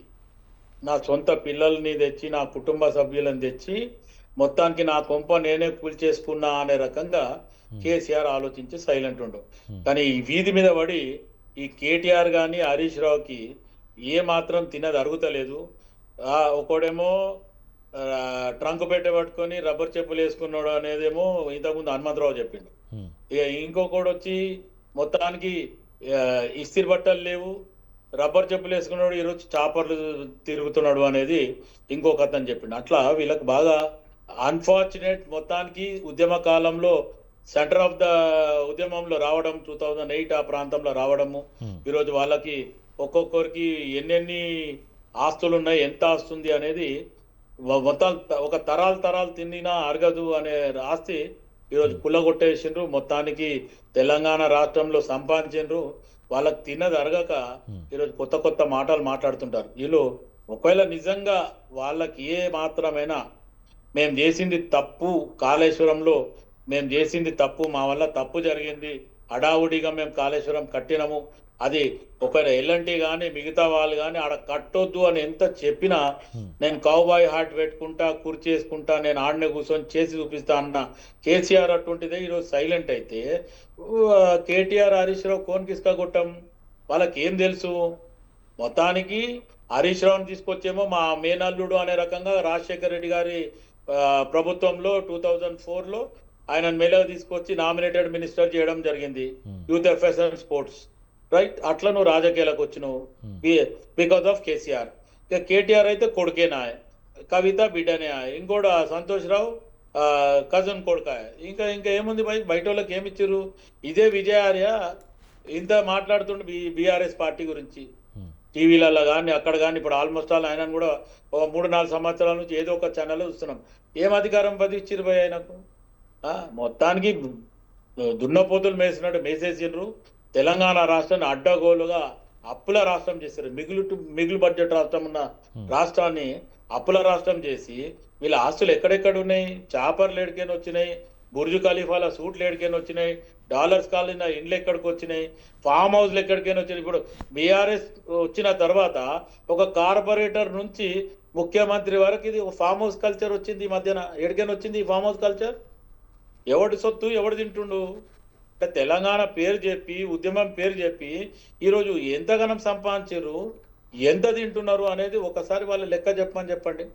నా సొంత పిల్లల్ని తెచ్చి, నా కుటుంబ సభ్యులను తెచ్చి మొత్తానికి నా కొంప నేనే కూల్చేసుకున్నా అనే రకంగా కేసీఆర్ ఆలోచించి సైలెంట్ ఉండు. కానీ ఈ వీధి మీద పడి ఈ కేటీఆర్ కానీ హరీష్ రావుకి ఏ మాత్రం తినది అరుగుతలేదు. ఒకడేమో ట్రంక్ పెట్టే పట్టుకొని రబ్బర్ చెప్పులు వేసుకున్నాడు అనేదేమో ఇంతకుముందు హనుమంతరావు చెప్పిండు. ఇక ఇంకొకడు వచ్చి మొత్తానికి ఇస్త్రీ బట్టలు లేవు, రబ్బర్ చెప్పులు వేసుకున్నాడు, ఈరోజు చాపర్లు తిరుగుతున్నాడు అనేది ఇంకొక అతను చెప్పిండు. అట్లా వీళ్ళకి బాగా అన్ఫార్చునేట్. మొత్తానికి ఉద్యమ కాలంలో సెంటర్ ఆఫ్ ద ఉద్యమంలో రావడం 2008 ఆ ప్రాంతంలో రావడము, ఈరోజు వాళ్ళకి ఒక్కొక్కరికి ఎన్నెన్ని ఆస్తులు ఉన్నాయి, ఎంత ఆస్తుంది అనేది మొత్తం ఒక తరాలు తిన్నినా అరగదు అనే ఆస్తి ఈరోజు కుల్లగొట్టేసిండ్రు. మొత్తానికి తెలంగాణ రాష్ట్రంలో సంపాదించిండ్రు. వాళ్ళకి తిన్నది అరగక ఈరోజు కొత్త మాటలు మాట్లాడుతుంటారు. వీళ్ళు ఒకవేళ నిజంగా వాళ్ళకి ఏ మాత్రమైనా మేము చేసింది తప్పు, కాళేశ్వరంలో మేము చేసింది తప్పు, మా వల్ల తప్పు జరిగింది, హడావుడిగా మేము కాళేశ్వరం కట్టినాము, అది ఒక ఎల్ఎన్టీ కానీ మిగతా వాళ్ళు కానీ ఆడ కట్టొద్దు అని ఎంత చెప్పినా నేను కౌబాయ్ హార్ట్ పెట్టుకుంటా, కుర్చేసుకుంటా, నేను ఆడనే కూర్చొని చేసి చూపిస్తా అన్న కేసీఆర్ అటువంటిదే ఈరోజు సైలెంట్ అయితే కేటీఆర్ హరీష్ రావు కోన్కిస్కా కొట్టం వాళ్ళకి ఏం తెలుసు? మొత్తానికి హరీష్ రావుని తీసుకొచ్చేమో మా మేనల్లుడు అనే రకంగా రాజశేఖర రెడ్డి గారి ప్రభుత్వంలో 2004లో ఆయన మెల్లగా తీసుకొచ్చి నామినేటెడ్ మినిస్టర్ చేయడం జరిగింది, youth affairs and sports, right? అట్లా నువ్వు రాజకీయాలకు వచ్చినావు బికాస్ ఆఫ్ కేసీఆర్. ఇక కేటీఆర్ అయితే కొడుకేనా, కవిత బిడ్డనే, ఇంకోటి సంతోష్ రావు కజన్ కొడుక, ఇంకా ఏముంది బయట వాళ్ళకి ఏమి ఇచ్చారు? ఇదే విజయార్య ఇంత మాట్లాడుతుండే బీఆర్ఎస్ పార్టీ గురించి టీవీలలో కానీ అక్కడ కానీ. ఇప్పుడు ఆల్మోస్ట్ ఆల్ ఆయన కూడా 3-4 సంవత్సరాల నుంచి ఏదో ఒక ఛానల్ చూస్తున్నాం. ఏం అధికారం ఇచ్చిరు పోయి ఆయనకు? మొత్తానికి దున్నపోతులు మేసినట్టు మేసేసిండ్రు. తెలంగాణ రాష్ట్రాన్ని అడ్డగోలుగా అప్పుల రాష్ట్రం చేశారు. మిగులు బడ్జెట్ రాష్ట్రం ఉన్న రాష్ట్రాన్ని అప్పుల రాష్ట్రం చేసి వీళ్ళ ఆస్తులు ఎక్కడెక్కడ ఉన్నాయి? చాపర్లు ఎడికైనా వచ్చినాయి, బుర్జు ఖలీఫాల సూట్లు ఎడికైనా వచ్చినాయి, డాలర్స్ కాలిన ఇండ్లు ఎక్కడికి వచ్చినాయి, ఫామ్ హౌస్లు ఎక్కడికైనా వచ్చినాయి. ఇప్పుడు బీఆర్ఎస్ వచ్చిన తర్వాత ఒక కార్పొరేటర్ నుంచి ముఖ్యమంత్రి వరకు ఇది ఫామ్ హౌస్ కల్చర్ వచ్చింది. ఈ మధ్యన ఎడికైనా వచ్చింది ఈ ఫామ్ హౌస్ కల్చర్. ఎవడి సొత్తు ఎవడు తింటుండు? అంటే తెలంగాణ పేరు చెప్పి, ఉద్యమం పేరు చెప్పి ఈరోజు ఎంతగానం సంపాదించారు, ఎంత తింటున్నారు అనేది ఒకసారి వాళ్ళ లెక్క చెప్పండి.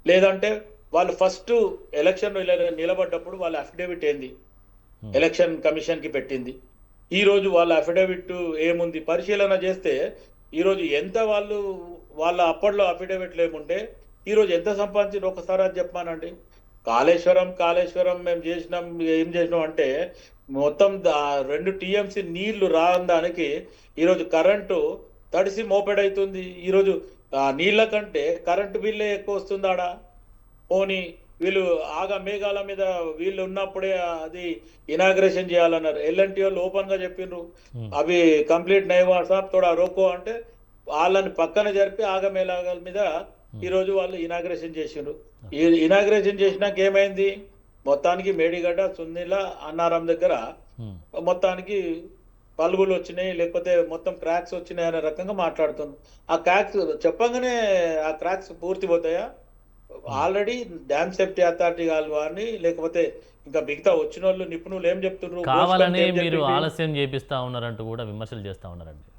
లేదంటే వాళ్ళు ఫస్ట్ ఎలక్షన్ నిలబడ్డప్పుడు వాళ్ళ అఫిడవిట్ ఏంది ఎలక్షన్ కమిషన్ కి పెట్టింది, ఈ రోజు వాళ్ళ అఫిడవిట్ ఏముంది పరిశీలన చేస్తే ఈరోజు ఎంత వాళ్ళ అప్పట్లో అఫిడవిట్లు ఏముంటే ఈరోజు ఎంత సంపాదించారు ఒకసారి అది చెప్పానండి. కాళేశ్వరం మేము చేసినాం, ఏం చేసినాం అంటే మొత్తం 2 TMC నీళ్లు రావడానికి ఈరోజు కరెంటు తడిసి మోపెడవుతుంది. ఈరోజు నీళ్ల కంటే కరెంటు బిల్లే ఎక్కువ వస్తుంది ఆడ. పోనీ వీళ్ళు ఆగా మేఘాల మీద వీళ్ళు ఉన్నప్పుడే అది ఇనాగ్రేషన్ చేయాలన్నారు. ఎల్ఎన్టీ వాళ్ళు ఓపెన్ గా చెప్పిండ్రు అవి కంప్లీట్ నైవా సాబ్ తోడా రోకో అంటే వాళ్ళని పక్కన జరిపి ఆగా మేఘాల మీద ఈరోజు వాళ్ళు ఇనాగ్రేషన్ చేసిండ్రు. ఈ ఇనాగ్రేషన్ చేసినాక ఏమైంది? మొత్తానికి మేడిగడ్డ, సుందిల, అన్నారం దగ్గర మొత్తానికి పలుగులు వచ్చినాయి, లేకపోతే మొత్తం క్రాక్స్ వచ్చినాయి అనే రకంగా మాట్లాడుతున్నాం. ఆ క్రాక్స్ చెప్పంగానే ఆ క్రాక్స్ పూర్తి పోతాయా? ఆల్రెడీ డ్యామ్ సేఫ్టీ అథారిటీ వారిని లేకపోతే ఇంకా మిగతా వచ్చిన వాళ్ళు నిపుణులు ఏం చెప్తున్నారు? కావాలని మీరు ఆలస్యం చేపిస్తా ఉన్నారంటూ కూడా విమర్శలు చేస్తా ఉన్నారండి.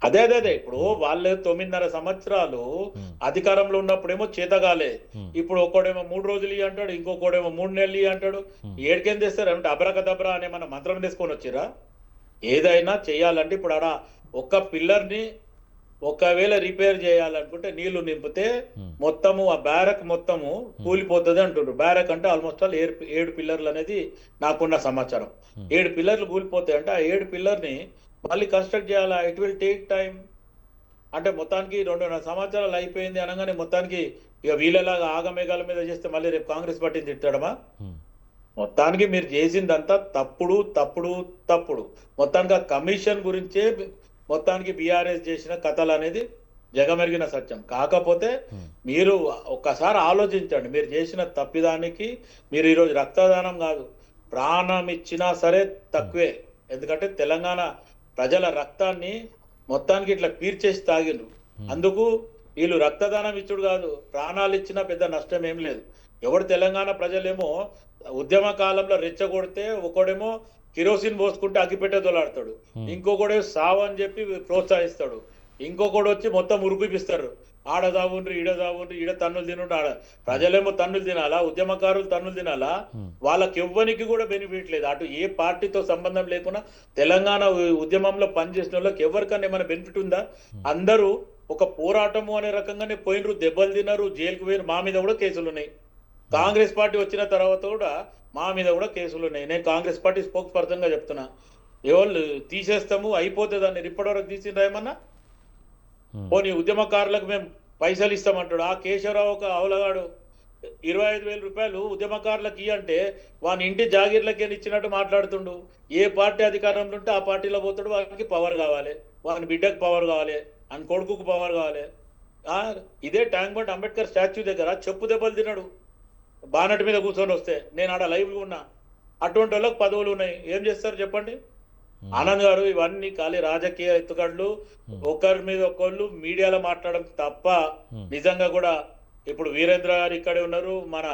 అదే ఇప్పుడు వాళ్ళే 9.5 సంవత్సరాలు అధికారంలో ఉన్నప్పుడేమో చేతగాలే, ఇప్పుడు ఒక్కడేమో 3 రోజులు ఇవి అంటాడు, ఇంకొకడేమో 3 నెలలు ఇవి అంటాడు. ఏడికేం తెస్తారు అంటే అబ్రకదబ్రా అనే మన మంత్రం తీసుకొని వచ్చిరా? ఏదైనా చెయ్యాలంటే ఇప్పుడు ఆడ ఒక్క పిల్లర్ని ఒకవేళ రిపేర్ చేయాలనుకుంటే నీళ్లు నింపితే మొత్తము ఆ బ్యారక్ మొత్తము కూలిపోతుంది అంటుండ్రు. బ్యారక్ అంటే ఆల్మోస్ట్ ఆల్ 7 పిల్లర్లు అనేది నాకున్న సమాచారం. 7 పిల్లర్లు కూలిపోతాయి అంటే ఆ 7 పిల్లర్ని మళ్ళీ కన్స్ట్రక్ట్ చేయాలా? It will take time. అంటే మొత్తానికి 2.5 సంవత్సరాలు అయిపోయింది అనగానే మొత్తానికి ఇక వీళ్ళలాగా ఆగమేఘాల మీద చేస్తే మళ్ళీ రేపు కాంగ్రెస్ పార్టీని తిట్టడమా? మొత్తానికి మీరు చేసిందంతా తప్పుడు. మొత్తానికి ఆ కమిషన్ గురించే మొత్తానికి బీఆర్ఎస్ చేసిన కథలు అనేది జగమెరిగిన సత్యం. కాకపోతే మీరు ఒక్కసారి ఆలోచించండి, మీరు చేసిన తప్పిదానికి మీరు ఈరోజు రక్తదానం కాదు, ప్రాణం ఇచ్చినా సరే తక్కువే. ఎందుకంటే తెలంగాణ ప్రజల రక్తాన్ని మొత్తానికి ఇట్లా పీర్చేసి తాగిండ్రు. అందుకు వీళ్ళు రక్తదానం ఇచ్చుడు కాదు, ప్రాణాలు ఇచ్చినా పెద్ద నష్టం ఏం లేదు. ఎవడు తెలంగాణ ప్రజలేమో ఉద్యమ కాలంలో రెచ్చగొడితే ఒకడేమో కిరోసిన్ పోసుకుంటే అగ్గిపెట్టే దొలాడతాడు, ఇంకొకడే సావు అని చెప్పి ప్రోత్సహిస్తాడు, ఇంకొకడు వచ్చి మొత్తం ఉరిపిస్తారు. ఆడ దావుండ్రి ఈడ దావుండ్రి, ఈడ తన్నులు తినుండ్రు, ఆడ ప్రజలేమో తన్నులు తినాలా, ఉద్యమకారులు తన్నులు తినాలా. వాళ్ళకి ఎవ్వనికి కూడా బెనిఫిట్ లేదు. అటు ఏ పార్టీతో సంబంధం లేకుండా తెలంగాణ ఉద్యమంలో పనిచేసిన వాళ్ళకి ఎవరికన్నా ఏమైనా బెనిఫిట్ ఉందా? అందరూ ఒక పోరాటము అనే రకంగానే పోయినరు, దెబ్బలు తిన్నారు, జైలుకు పోయిన. మా మీద కూడా కేసులు ఉన్నాయి. కాంగ్రెస్ పార్టీ వచ్చిన తర్వాత కూడా మా మీద కూడా కేసులు ఉన్నాయి. నేను కాంగ్రెస్ పార్టీ స్పోక్స్ పర్సన్ గా చెప్తున్నా. ఎవరు తీసేస్తాము అయిపోతుంది అని ఇప్పటివరకు తీసిండ్రా ఏమన్నా? పోనీ ఉద్యమకారులకు మేము పైసలు ఇస్తామంటాడు. ఆ కేశవరావు ఒక అవలగాడు 25,000 రూపాయలు ఉద్యమకారులకు అంటే వాని ఇంటి జాగీర్లకే ఇచ్చినట్టు మాట్లాడుతుండు. ఏ పార్టీ అధికారంలో ఉంటే ఆ పార్టీలో పోతాడు, వానికి పవర్ కావాలి, వాని బిడ్డకు పవర్ కావాలి, అని కొడుకుకు పవర్ కావాలి. ఇదే ట్యాంక్ బండ్ అంబేద్కర్ స్టాచ్యూ దగ్గర చెప్పు దెబ్బలు తిన్నాడు బానట్ మీద కూర్చొని వస్తే. నేను ఆడ లైవ్ ఉన్నా. అటువంటి వాళ్ళకి పదవులు ఉన్నాయి, ఏం చేస్తారు చెప్పండి? ఆనంద్ గారు, ఇవన్నీ ఖాళీ రాజకీయ ఎత్తుగడలు, ఒకరి మీద ఒకళ్ళు మీడియాలో మాట్లాడడం తప్ప నిజంగా కూడా. ఇప్పుడు వీరేంద్ర గారు ఇక్కడే ఉన్నారు, మన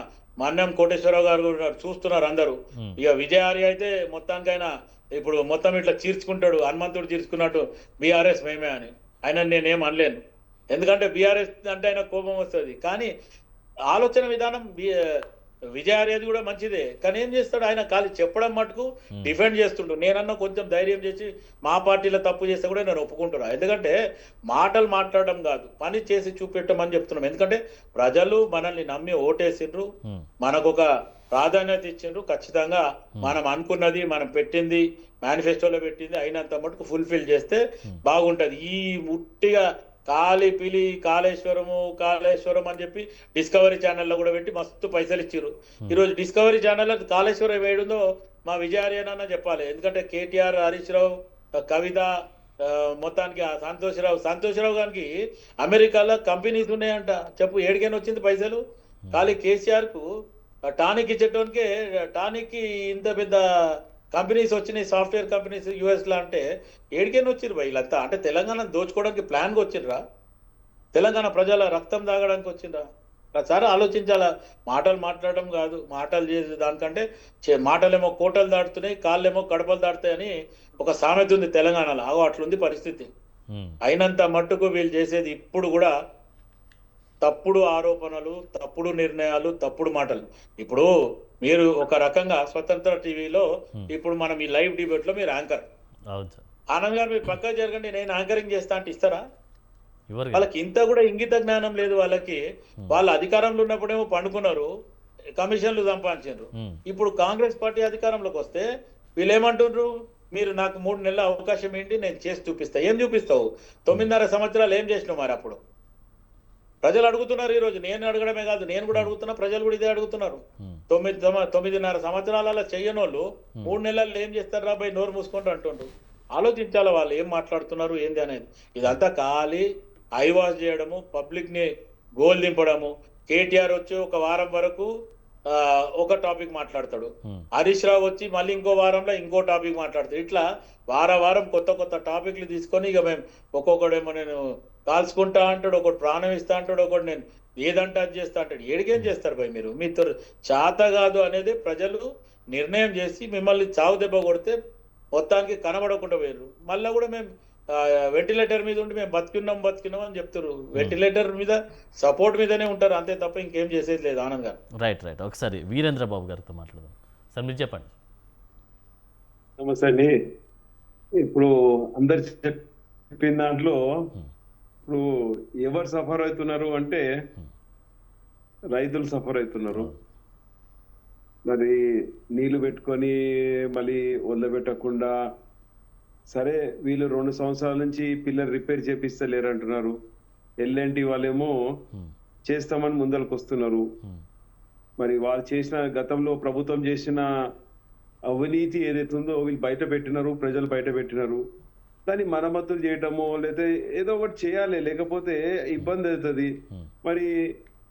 మన్యం కోటేశ్వరరావు గారు ఉన్నారు, చూస్తున్నారు అందరూ. ఇక విజయారి అయితే మొత్తానికైనా ఇప్పుడు మొత్తం ఇట్లా చీర్చుకుంటాడు, హనుమంతుడు చీర్చుకున్నట్టు బీఆర్ఎస్ మేమే అని. ఆయన నేనేం అనలేను, ఎందుకంటే బీఆర్ఎస్ అంటే ఆయన కోపం వస్తుంది. కానీ ఆలోచన విధానం విజయారేది కూడా మంచిదే. కానీ ఏం చేస్తాడు ఆయన? ఖాళీ చెప్పడం మటుకు డిఫెండ్ చేస్తుండు. నేనన్నా కొంచెం ధైర్యం చేసి మా పార్టీలో తప్పు చేస్తే కూడా నేను ఒప్పుకుంటున్నా. ఎందుకంటే మాటలు మాట్లాడడం కాదు, పని చేసి చూపెట్టమని చెప్తున్నాం. ఎందుకంటే ప్రజలు మనల్ని నమ్మి ఓటేసిండ్రు, మనకు ఒక ప్రాధాన్యత ఇచ్చిండ్రు. ఖచ్చితంగా మనం అనుకున్నది, మనం పెట్టింది, మేనిఫెస్టోలో పెట్టింది అయినంత మటుకు ఫుల్ఫిల్ చేస్తే బాగుంటది. ఈ ముట్టిగా కాలి పిలి కాళేశ్వరం అని చెప్పి డిస్కవరీ ఛానల్లో కూడా పెట్టి మస్తు పైసలు ఇచ్చిర్రు. ఈరోజు డిస్కవరీ ఛానల్లో కాళేశ్వరం వేయడంలో మా విజయార్యనన్న చెప్పాలి. ఎందుకంటే కేటీఆర్, హరీష్ రావు, కవిత, మొత్తానికి సంతోషరావు గారికి అమెరికాలో కంపెనీస్ ఉన్నాయంట. చెప్పు ఏడికైనా వచ్చింది పైసలు? ఖాళీ కేసీఆర్ కు టానిక్ ఇచ్చేటోనికే, టానిక్ ఇంత పెద్ద కంపెనీస్ వచ్చినాయి, సాఫ్ట్వేర్ కంపెనీస్ యుఎస్ లో. అంటే ఏడికైనా వచ్చిర్రు వీళ్ళంతా. అంటే తెలంగాణ దోచుకోవడానికి ప్లాన్గా వచ్చిర్రా? తెలంగాణ ప్రజల రక్తం తాగడానికి వచ్చిండ్రా? ఒకసారి ఆలోచించాలా. మాటలు మాట్లాడడం కాదు, మాటలు చేసే దానికంటే మాటలేమో కోటలు దాటుతున్నాయి, కాళ్ళేమో కడపలు దాటుతాయని ఒక సామెత ఉంది తెలంగాణలో. అట్లుంది పరిస్థితి. అయినంత మట్టుకు వీళ్ళు చేసేది ఇప్పుడు కూడా తప్పుడు ఆరోపణలు, తప్పుడు నిర్ణయాలు, తప్పుడు మాటలు. ఇప్పుడు మీరు ఒక రకంగా స్వతంత్ర టీవీలో ఇప్పుడు మనం ఈ లైవ్ డిబేట్ లో మీరు యాంకర్. ఆనంద్ గారు, మీరు పక్కకు జరగండి, నేను యాంకరింగ్ చేస్తా అంటే ఇస్తారా? వాళ్ళకి ఇంత కూడా ఇంగిత జ్ఞానం లేదు వాళ్ళకి. వాళ్ళ అధికారంలో ఉన్నప్పుడేమో పండుకున్నారు, కమిషన్లు సంపాదించారు. ఇప్పుడు కాంగ్రెస్ పార్టీ అధికారంలోకి వస్తే వీళ్ళు ఏమంటున్నారు? మీరు నాకు 3 నెలల అవకాశం ఏంటి, నేను చేసి చూపిస్తా. ఏం చూపిస్తావు? 9.5 సంవత్సరాలు ఏం చేసినావు మరి? అప్పుడు ప్రజలు అడుగుతున్నారు. ఈ రోజు నేను అడగడమే కాదు, నేను కూడా అడుగుతున్నా, ప్రజలు కూడా ఇదే అడుగుతున్నారు. 9.5 సంవత్సరాల చెయ్యనోళ్ళు 3 నెలల్లో ఏం చేస్తారు రాబాయ్, నోరు మూసుకుంటూ అంటుండ్రు. ఆలోచించాలి వాళ్ళు ఏం మాట్లాడుతున్నారు ఏంది అనేది. ఇదంతా ఖాళీ ఐవాష్ చేయడము, పబ్లిక్ ని గోల్ దింపడము. కేటీఆర్ వచ్చి ఒక వారం వరకు ఒక టాపిక్ మాట్లాడతాడు, హరీష్ రావు వచ్చి మళ్ళీ ఇంకో వారంలో ఇంకో టాపిక్ మాట్లాడతాడు. ఇట్లా వారం కొత్త టాపిక్లు తీసుకొని ఇక మేము ఒక్కొక్కడేమో నేను కాల్చుకుంటా అంటాడు, ఒకటి ప్రాణం ఇస్తా అంటాడు, ఒకటి నేను ఏదంటే అది చేస్తా అంటాడు. ఏడికేం చేస్తారు భయ్ మీరు? మీతో చేత కాదు అనేది ప్రజలు నిర్ణయం చేసి మిమ్మల్ని చావు దెబ్బ కొడితే మొత్తానికి కనబడకుండా పోయారు. మళ్ళీ కూడా మేము వెంటిలేటర్ మీద ఉండి మేము బతికున్నాం అని చెప్తారు. వెంటిలేటర్ మీద సపోర్ట్ మీదనే ఉంటారు, అంతే తప్ప ఇంకేం చేసేది లేదు. ఆనంద్ గారు, రైట్. ఒకసారి వీరేంద్ర బాబు గారితో మాట్లాడదాం. సార్ మీరు చెప్పండి. నమస్తే అండి. ఇప్పుడు అందరు చెప్పిన దాంట్లో ఇప్పుడు ఎవరు సఫర్ అవుతున్నారు అంటే రైతులు సఫర్ అవుతున్నారు. మరి నీళ్లు పెట్టుకొని మళ్ళీ వదిలిపెట్టకుండా, సరే వీళ్ళు 2 సంవత్సరాల నుంచి పిల్లలు రిపేర్ చేపిస్తలేరు అంటున్నారు. ఎల్ఎన్టీ వాళ్ళేమో చేస్తామని ముందరకు వస్తున్నారు. మరి వాళ్ళు చేసిన గతంలో ప్రభుత్వం చేసిన అవినీతి ఏదైతే ఉందో వీళ్ళు బయట పెట్టినారు, ప్రజలు బయట పెట్టినారు. దాన్ని మరమ్మతులు చేయటమో లేదా ఏదో ఒకటి చేయాలి, లేకపోతే ఇబ్బంది అవుతుంది. మరి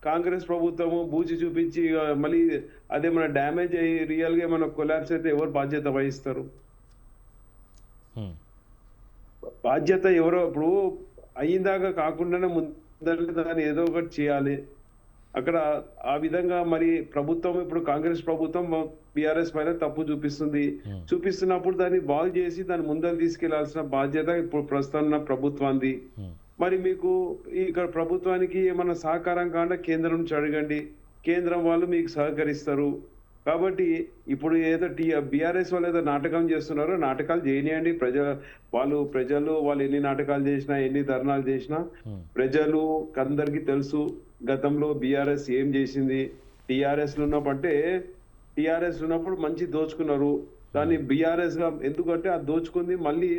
కాంగ్రెస్ ప్రభుత్వము బూచి చూపించి మళ్ళీ అదేమైనా డ్యామేజ్ అయ్యి రియల్ గా ఏమైనా కొలాప్స్ అయితే ఎవరు బాధ్యత వహిస్తారు? బాధ్యత ఎవరో ఇప్పుడు అయ్యిందాకా కాకుండానే ముందర దాన్ని ఏదో ఒకటి చేయాలి. అక్కడ ఆ విధంగా మరి ప్రభుత్వం ఇప్పుడు కాంగ్రెస్ ప్రభుత్వం బీఆర్ఎస్ పైన తప్పు చూపిస్తున్నప్పుడు దాన్ని బాగు చేసి దాన్ని ముందర తీసుకెళ్లాల్సిన బాధ్యత ఇప్పుడు ప్రస్తుతం ఉన్న ప్రభుత్వానికి. మరి మీకు ఇక్కడ ప్రభుత్వానికి ఏమన్నా సహకారం కాకుండా కేంద్రం నుంచి అడగండి, కేంద్రం వాళ్ళు మీకు సహకరిస్తారు. కాబట్టి ఇప్పుడు ఏదో బీఆర్ఎస్ వాళ్ళు ఏదో నాటకం చేస్తున్నారో నాటకాలు చేయనియండి. ప్రజలు వాళ్ళు ఎన్ని నాటకాలు చేసినా ఎన్ని ధర్నాలు చేసినా ప్రజలు అందరికీ తెలుసు గతంలో బీఆర్ఎస్ ఏం చేసింది. టీఆర్ఎస్ ఉన్నప్పుడు మంచి దోచుకున్నారు దాన్ని బీఆర్ఎస్ గా, ఎందుకంటే ఆ దోచుకుంది మళ్ళీ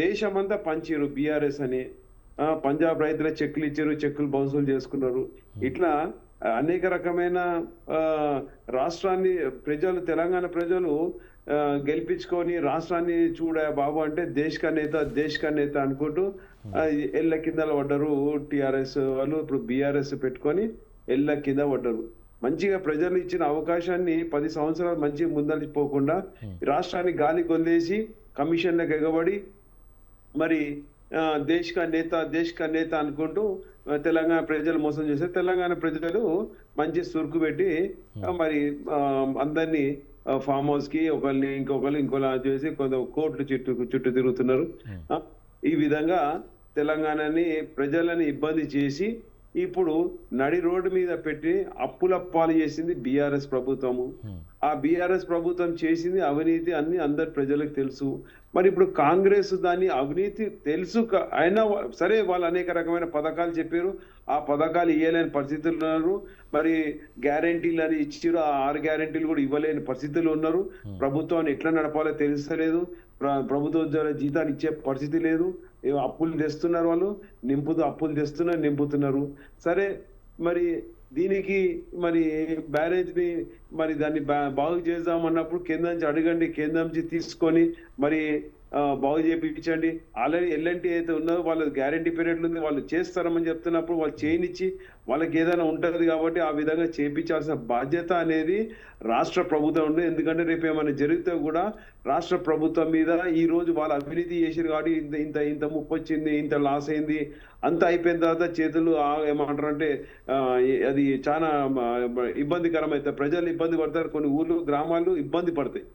దేశమంతా పంచారు బీఆర్ఎస్ అని. పంజాబ్ రైతుల చెక్కులు ఇచ్చారు, చెక్కులు బౌన్సులు చేసుకున్నారు. ఇట్లా అనేక రకమైన రాష్ట్రాన్ని తెలంగాణ ప్రజలు గెలిపించుకొని రాష్ట్రాన్ని బాబు అంటే దేశ్ కా నేత అనుకుంటూ ఎల్ల కిందలు పడ్డారు టిఆర్ఎస్ వాళ్ళు. ఇప్పుడు బీఆర్ఎస్ పెట్టుకొని ఎల్ల కింద పడ్డారు. మంచిగా ప్రజలు ఇచ్చిన అవకాశాన్ని 10 సంవత్సరాలు మంచిగా ముందలిపోకుండా రాష్ట్రాన్ని గాలి కొల్లేసి కమిషన్లకు ఎగబడి మరి దేశ్ కా నేత అనుకుంటూ తెలంగాణ ప్రజలు మోసం చేస్తే తెలంగాణ ప్రజలు మంచి సురుకు పెట్టి మరి అందరినీ ఫామ్ హౌస్ కి ఇంకోలా చేసి కొంత కోర్టు చుట్టూ తిరుగుతున్నారు. ఈ విధంగా తెలంగాణని ప్రజలని ఇబ్బంది చేసి ఇప్పుడు నడి రోడ్డు మీద పెట్టి అప్పుల పాలు చేసింది బీఆర్ఎస్ ప్రభుత్వము. ఆ బీఆర్ఎస్ ప్రభుత్వం చేసింది అవినీతి అన్ని అందరి ప్రజలకు తెలుసు. మరి ఇప్పుడు కాంగ్రెస్ దాన్ని అవినీతి తెలుసు అయినా సరే వాళ్ళు అనేక రకమైన పథకాలు చెప్పారు. ఆ పథకాలు ఇవ్వలేని పరిస్థితులు ఉన్నారు. మరి గ్యారంటీలు అని ఇచ్చారు, ఆ 6 గ్యారంటీలు కూడా ఇవ్వలేని పరిస్థితులు ఉన్నారు. ప్రభుత్వాన్ని ఎట్లా నడపాలో తెలుస్తలేదు. ప్రభుత్వ ఉద్యోగాల జీతాలు ఇచ్చే పరిస్థితి లేదు. అప్పులు తెస్తున్నారు, వాళ్ళు అప్పులు తెస్తున్నారు, నింపుతున్నారు. సరే మరి దీనికి మరి బ్యారేజ్ ని మరి దాన్ని బాగు చేద్దామన్నప్పుడు కేంద్రం నుంచి అడగండి, కేంద్రం నుంచి తీసుకొని మరి బాగు చేయించండి. ఆల్రెడీ ఎల్ఎన్టీ అయితే ఉన్నదో వాళ్ళ గ్యారంటీ పీరియడ్ ఉంది, వాళ్ళు చేస్తారని చెప్తున్నప్పుడు వాళ్ళు చేయనిచ్చి వాళ్ళకి ఏదైనా ఉంటది కాబట్టి ఆ విధంగా చేయించాల్సిన బాధ్యత అనేది రాష్ట్ర ప్రభుత్వం ఉంది. ఎందుకంటే రేపు ఏమైనా జరిగితే కూడా రాష్ట్ర ప్రభుత్వం మీద ఈ రోజు వాళ్ళు అవినీతి చేసారు కాబట్టి ఇంత ముప్పు వచ్చింది, ఇంత లాస్ అయింది, అంత అయిపోయిన తర్వాత చేతులు ఏమంటారంటే అది చాలా ఇబ్బందికరమైతే ప్రజలు ఇబ్బంది పడతారు, కొన్ని ఊర్లు గ్రామాలు ఇబ్బంది పడతాయి.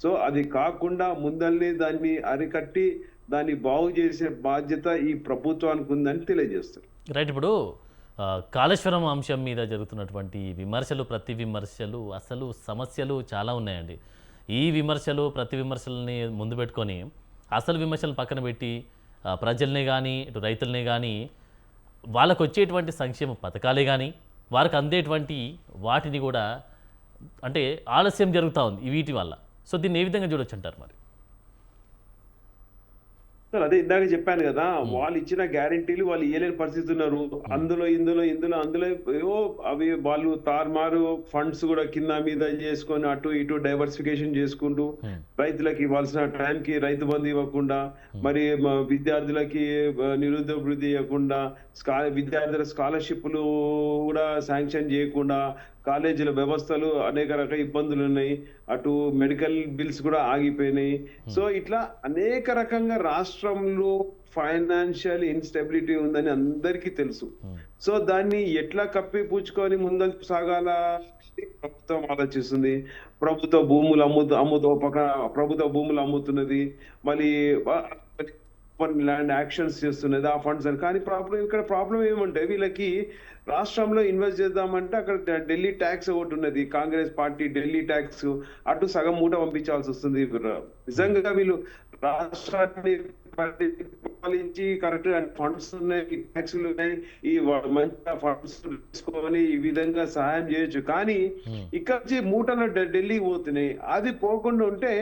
సో అది కాకుండా ముందల్ని దాన్ని అరికట్టి దాన్ని బాగు చేసే బాధ్యత ఈ ప్రభుత్వానికి ఉందని తెలియజేస్తారు. రైట్. ఇప్పుడు కాళేశ్వరం అంశం మీద జరుగుతున్నటువంటి విమర్శలు, ప్రతి విమర్శలు, అసలు సమస్యలు చాలా ఉన్నాయండి. ఈ విమర్శలు, ప్రతి విమర్శలని ముందు పెట్టుకొని అసలు విమర్శలు పక్కన పెట్టి ప్రజల్ని కానీ ఇటు రైతుల్ని కానీ వాళ్ళకు వచ్చేటువంటి సంక్షేమ పథకాలే కానీ వారికి అందేటువంటి వాటిని కూడా అంటే ఆలస్యం జరుగుతూ ఉంది వీటి వల్ల. సో దీన్ని ఏ విధంగా చూడొచ్చు అంటారు మరి? సార్ అదే ఇందాక చెప్పాను కదా, వాళ్ళు ఇచ్చిన గ్యారంటీలు వాళ్ళు ఇవ్వలేని పరిస్థితి ఉన్నారు. అందులో ఏవో అవి వాళ్ళు తారుమారు ఫండ్స్ కూడా కింద మీద చేసుకొని అటు ఇటు డైవర్సిఫికేషన్ చేసుకుంటూ రైతులకు ఇవ్వాల్సిన టైంకి రైతు బంధు ఇవ్వకుండా, మరి విద్యార్థులకి నిరుద్యోగ వృద్ధి ఇవ్వకుండా, విద్యార్థుల స్కాలర్షిప్లు కూడా శాంక్షన్ చేయకుండా, కాలేజీల వ్యవస్థలు అనేక రకాల ఇబ్బందులు ఉన్నాయి, అటు మెడికల్ బిల్స్ కూడా ఆగిపోయినాయి. సో ఇట్లా అనేక రకంగా రాష్ట్రంలో ఫైనాన్షియల్ ఇన్స్టెబిలిటీ ఉందని అందరికీ తెలుసు. సో దాన్ని ఎట్లా కప్పిపుచ్చుకొని ముందుకు సాగాల ప్రభుత్వం ఆలోచిస్తుంది. ప్రభుత్వ భూములు అమ్ముతున్నది, మళ్ళీ ల్యాండ్ యాక్షన్స్ చేస్తున్నది ఆ ఫండ్స్ అని. కానీ ఇక్కడ ప్రాబ్లం ఏమంటే వీళ్ళకి రాష్ట్రంలో ఇన్వెస్ట్ చేద్దామంటే అక్కడ ఢిల్లీ ట్యాక్స్ ఒకటి ఉన్నది, కాంగ్రెస్ పార్టీ ఢిల్లీ ట్యాక్స్ అటు సగం మూట పంపించాల్సి వస్తుంది. నిజంగా వీళ్ళు రాష్ట్రాన్ని పరిపాలించి కరెక్ట్ ఫండ్స్ ఉన్నాయి, ట్యాక్సులు ఉన్నాయి, ఈ మంచి ఫండ్స్ తీసుకొని ఈ విధంగా సహాయం చేయొచ్చు. కానీ ఇక్కడ నుంచి మూటలు ఢిల్లీ పోతున్నాయి. అది పోకుండా ఉంటే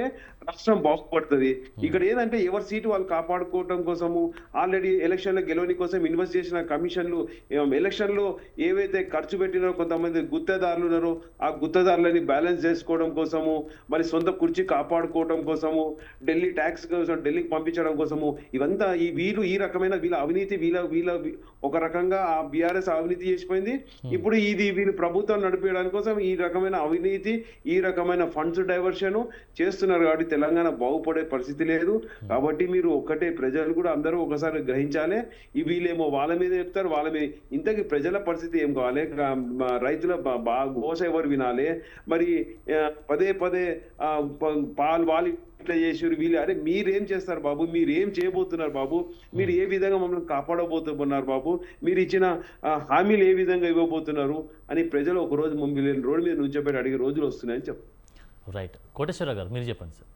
రాష్ట్రం బాగుపడుతుంది. ఇక్కడ ఏంటంటే ఎవరి సీటు వాళ్ళు కాపాడుకోవడం కోసము, ఆల్రెడీ ఎలక్షన్ లో గెలవని కోసం ఇన్వెస్ట్ చేసిన కమిషన్లు, ఎలక్షన్ లో ఏవైతే ఖర్చు పెట్టినారో కొంతమంది గుత్తేదారులు ఉన్నారో ఆ గుత్తేదారులని బ్యాలెన్స్ చేసుకోవడం కోసము, మరి సొంత కుర్చీ కాపాడుకోవడం కోసము, ఢిల్లీ ట్యాక్స్ కోసం ఢిల్లీకి పంపించడం కోసము, ఇవంతా వీళ్ళు ఈ రకమైన వీళ్ళ అవినీతి వీళ్ళ ఒక రకంగా ఆ బీఆర్ఎస్ అవినీతి చేసిపోయింది. ఇప్పుడు ఇది వీళ్ళు ప్రభుత్వం నడిపేయడానికి కోసం ఈ రకమైన అవినీతి, ఈ రకమైన ఫండ్స్ డైవర్షన్ చేస్తున్నారు. కాబట్టి తెలంగాణ బాగుపడే పరిస్థితి లేదు. కాబట్టి మీరు ఒక్కటే, ప్రజలు కూడా అందరూ ఒకసారి గ్రహించాలి. వీళ్ళేమో వాళ్ళ మీద చెప్తారు, వాళ్ళ మీద ఇంతకీ ప్రజల పరిస్థితి ఏం కావాలి, రైతుల ఘోష ఎవరు వినాలి, మరి పదే పాలు వాళ్ళు ఇట్లా చేసారు వీళ్ళు, అరే మీరేం చేస్తారు బాబు, మీరు ఏం చేయబోతున్నారు బాబు, మీరు ఏ విధంగా మమ్మల్ని కాపాడబోతున్నారు బాబు, మీరు ఇచ్చిన హామీలు ఏ విధంగా ఇవ్వబోతున్నారు అని ప్రజలు ఒక రోజు మమ్మల్ని రోడ్డు మీద నుంచోబెట్టి అడిగే రోజులు వస్తున్నాయని చెప్పు. రైట్. కోటేశ్వరరావు గారు మీరు చెప్పండి సార్.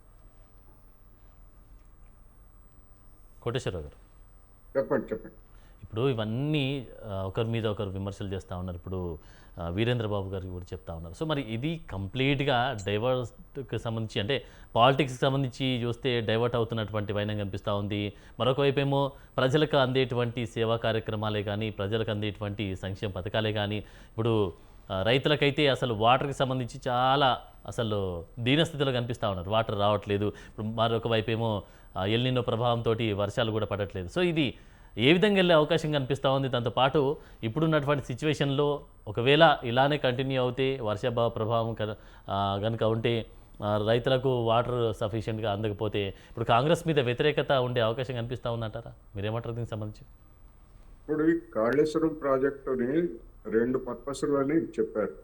కోటేశ్వరరావు గారు చెప్పండి. ఇప్పుడు ఇవన్నీ ఒకరి మీద ఒకరు విమర్శలు చేస్తూ ఉన్నారు. ఇప్పుడు వీరేంద్ర బాబు గారికి కూడా చెప్తా ఉన్నారు. సో మరి ఇది కంప్లీట్గా డైవర్ట్కి సంబంధించి, అంటే పాలిటిక్స్కి సంబంధించి చూస్తే డైవర్ట్ అవుతున్నటువంటి వైనం కనిపిస్తూ ఉంది. మరొక వైపు ఏమో ప్రజలకు అందేటువంటి సేవా కార్యక్రమాలే కానీ, ప్రజలకు అందేటువంటి సంక్షేమ పథకాలే కానీ, ఇప్పుడు రైతులకైతే అసలు వాటర్కి సంబంధించి చాలా అసలు దీనస్థితిలో కనిపిస్తూ ఉన్నారు. వాటర్ రావట్లేదు. ఇప్పుడు మరొక వైపు ఏమో ఎల్నినో ప్రభావంతో వర్షాలు కూడా పడట్లేదు. సో ఇది ఏ విధంగా వెళ్ళే అవకాశం కనిపిస్తూ ఉంది? దాంతోపాటు ఇప్పుడున్నటువంటి సిచ్యువేషన్లో ఒకవేళ ఇలానే కంటిన్యూ అవుతే, వర్షాభావ ప్రభావం కనుక ఉంటే, రైతులకు వాటర్ సఫిషియెంట్గా అందకపోతే ఇప్పుడు కాంగ్రెస్ మీద వ్యతిరేకత ఉండే అవకాశం కనిపిస్తూ ఉందంటారా? మీరేమంటారు దీనికి సంబంధించి? ఇప్పుడు ఈ కాళేశ్వరం ప్రాజెక్టుని 2 పర్పస్లు అని చెప్పారు.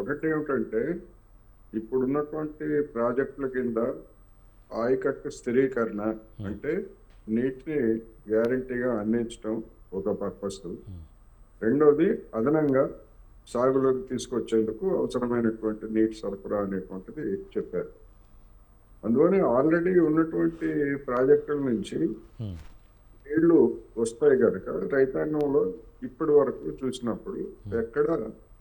ఒకటి ఏమిటంటే ఇప్పుడున్నటువంటి ప్రాజెక్టుల కింద ఆయకట్టు స్థిరీకరణ, అంటే నీటిని గ్యారంటీగా అందించడం ఒక పర్పస్. రెండోది అదనంగా సాగులోకి తీసుకొచ్చేందుకు అవసరమైనటువంటి నీటి సరఫరా అనేటువంటిది చెప్పారు. అందువల్ల ఆల్రెడీ ఉన్నటువంటి ప్రాజెక్టుల నుంచి నీళ్లు వస్తాయి కనుక రైతాంగంలో ఇప్పటి వరకు చూసినప్పుడు ఎక్కడ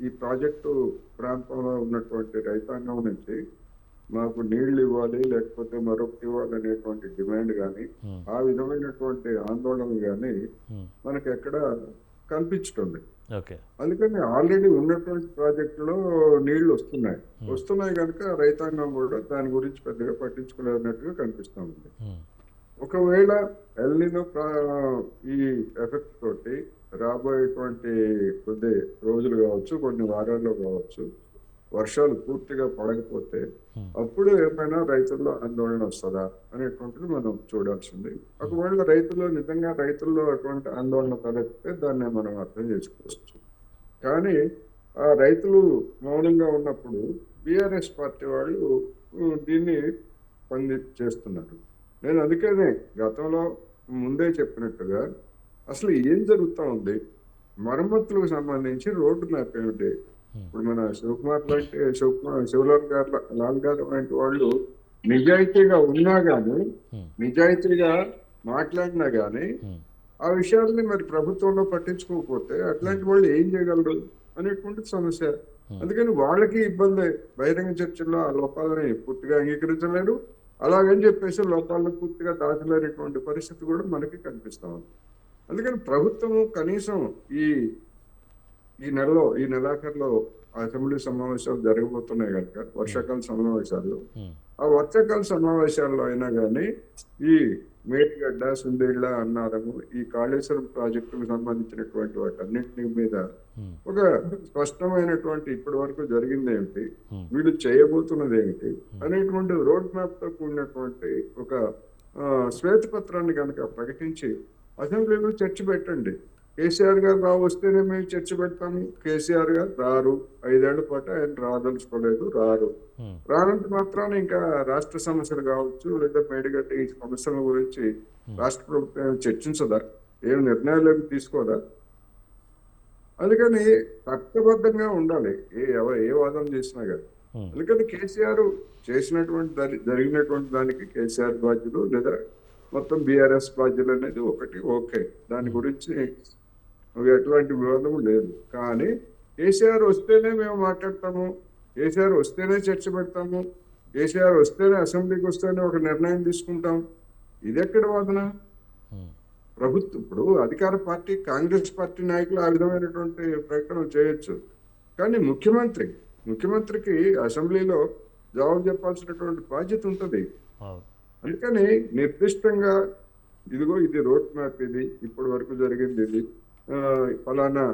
ఈ ప్రాజెక్టు ప్రాంతంలో ఉన్నటువంటి రైతాంగం నుంచి మాకు నీళ్లు ఇవ్వాలి లేకపోతే మరొకటి ఇవ్వాలి అనేటువంటి డిమాండ్ కానీ, ఆ విధమైనటువంటి ఆందోళన కానీ మనకి ఎక్కడ కనిపించుతుంది. అందుకని ఆల్రెడీ ఉన్నటువంటి ప్రాజెక్టులో నీళ్లు వస్తున్నాయి కనుక రైతాంగం కూడా దాని గురించి పెద్దగా పట్టించుకునేటట్టుగా కనిపిస్తూ ఉంది. ఒకవేళ ఎల్నినో ఈ ఎఫెక్ట్ తోటి రాబోయేటువంటి కొద్ది రోజులు కావచ్చు, కొన్ని వారాల్లో కావచ్చు, వర్షాలు పూర్తిగా పడకపోతే అప్పుడు ఏమైనా రైతుల్లో ఆందోళన వస్తుందా అనేటువంటిది మనం చూడాల్సింది. ఒకవేళ రైతుల్లో అటువంటి ఆందోళన తలెత్తితే దాన్ని మనం అర్థం చేసుకోవచ్చు. కానీ ఆ రైతులు మౌనంగా ఉన్నప్పుడు బీఆర్ఎస్ పార్టీ వాళ్ళు దీన్ని చేస్తున్నారు. నేను అందుకనే గతంలో ముందే చెప్పినట్టుగా అసలు ఏం జరుగుతూ ఉంది, మరమ్మతులకు సంబంధించి రోడ్డు మ్యాప్ ఏమిటి? ఇప్పుడు మన శివలాల్ గారు వంటి వాళ్ళు నిజాయితీగా ఉన్నా కానీ, నిజాయితీగా మాట్లాడినా కానీ ఆ విషయాల్ని మరి ప్రభుత్వంలో పట్టించుకోకపోతే అట్లాంటి వాళ్ళు ఏం చేయగలరు అనేటువంటి సమస్య. అందుకని వాళ్ళకి ఇబ్బంది. బహిరంగ చర్చల్లో ఆ లోపాలని పూర్తిగా అంగీకరించలేరు, అలాగని చెప్పేసి లోపాలను పూర్తిగా దాచలేనటువంటి పరిస్థితి కూడా మనకి కనిపిస్తా ఉంది. అందుకని ప్రభుత్వము కనీసం ఈ నెలాఖరులో అసెంబ్లీ సమావేశాలు జరగబోతున్నాయి కనుక, వర్షాకాల సమావేశాలు, ఆ వర్షాకాల సమావేశాల్లో అయినా కానీ ఈ మేడిగడ్డ, సుందేళ్ల, అన్నారము, ఈ కాళేశ్వరం ప్రాజెక్టుకు సంబంధించినటువంటి వాటన్నింటి మీద ఒక స్పష్టమైనటువంటి ఇప్పటి వరకు జరిగింది ఏమిటి, వీళ్ళు చేయబోతున్నది ఏమిటి అనేటువంటి రోడ్ మ్యాప్ తో కూడినటువంటి ఒక శ్వేతపత్రాన్ని కనుక ప్రకటించి అసెంబ్లీలో చర్చ పెట్టండి. కేసీఆర్ గారు వస్తేనే మేము చర్చ పెడతాము. కేసీఆర్ గారు రారు, 5 ఏళ్ల పాటు ఆయన రాదలుచుకోలేదు, రానంత మాత్రాన ఇంకా రాష్ట్ర సమస్యలు కావచ్చు లేదా మేడిగడ్డ ఈ సమస్యల గురించి రాష్ట్ర ప్రభుత్వం చర్చించదా, ఏం నిర్ణయాలు తీసుకోదా? అందుకని చట్టబద్ధంగా ఉండాలి ఏ వాదన చేసినా కానీ. అందుకని కేసీఆర్ జరిగినటువంటి దానికి కేసీఆర్ బాధ్యులు, లేదా మొత్తం బీఆర్ఎస్ బాధ్యులు అనేది ఒకటి ఓకే, దాని గురించి ఎటువంటి వివాదం లేదు. కానీ కేసీఆర్ వస్తేనే మేము మాట్లాడతాము, కేసీఆర్ వస్తేనే చర్చ పెడతాము, కేసీఆర్ వస్తేనే అసెంబ్లీకి వస్తేనే ఒక నిర్ణయం తీసుకుంటాం, ఇది ఎక్కడ వాదన? ప్రభుత్వం ఇప్పుడు అధికార పార్టీ కాంగ్రెస్ పార్టీ నాయకులు ఆ విధమైనటువంటి ప్రకటనలు చేయొచ్చు, కానీ ముఖ్యమంత్రికి అసెంబ్లీలో జవాబు చెప్పాల్సినటువంటి బాధ్యత ఉంటుంది. అందుకని నిర్దిష్టంగా ఇదిగో ఇది రోడ్ మ్యాప్, ఇది ఇప్పటి వరకు జరిగింది, ఇది ఫలానా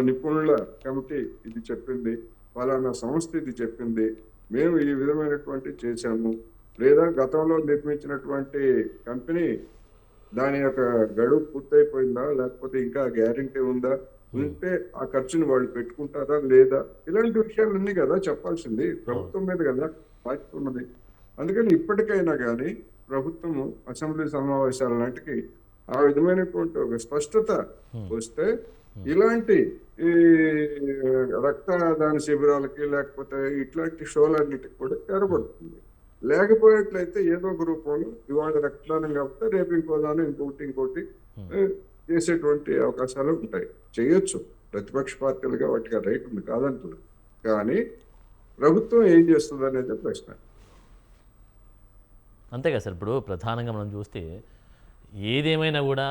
నిపుణుల కమిటీ ఇది చెప్పింది, ఫలానా సంస్థ ఇది చెప్పింది, మేము ఈ విధమైనటువంటి చేశాము, లేదా గతంలో నిర్మించినటువంటి కంపెనీ దాని యొక్క గడువు పూర్తయిపోయిందా, లేకపోతే ఇంకా గ్యారంటీ ఉందా, ఉంటే ఆ ఖర్చుని వాళ్ళు పెట్టుకుంటారా లేదా, ఇలాంటి విషయాలన్నీ కదా చెప్పాల్సింది, ప్రభుత్వం మీద కదా బాధ్యత ఉన్నది. అందుకని ఇప్పటికైనా కానీ ప్రభుత్వము అసెంబ్లీ సమావేశాల నాటికి ఆ విధమైనటువంటి ఒక స్పష్టత వస్తే ఇలాంటి ఈ రక్తదాన శిబిరాలకి లేకపోతే ఇట్లాంటి షోలన్నిటికి కూడా తెరబడుతుంది. లేకపోయినట్లయితే ఏదో ఒక రూపంలో ఇవాళ రక్తదానం కాకపోతే రేపు ఇంకోదానం ఇంకోటి చేసేటువంటి అవకాశాలు ఉంటాయి. చేయొచ్చు, ప్రతిపక్ష పార్టీలుగా వాటికి రైట్ ఉంది కాదంటున్నారు, కానీ ప్రభుత్వం ఏం చేస్తుంది అనేది ప్రశ్న. అంతే కదా సార్. ఇప్పుడు ప్రధానంగా మనం చూస్తే ఏదేమైనా కూడా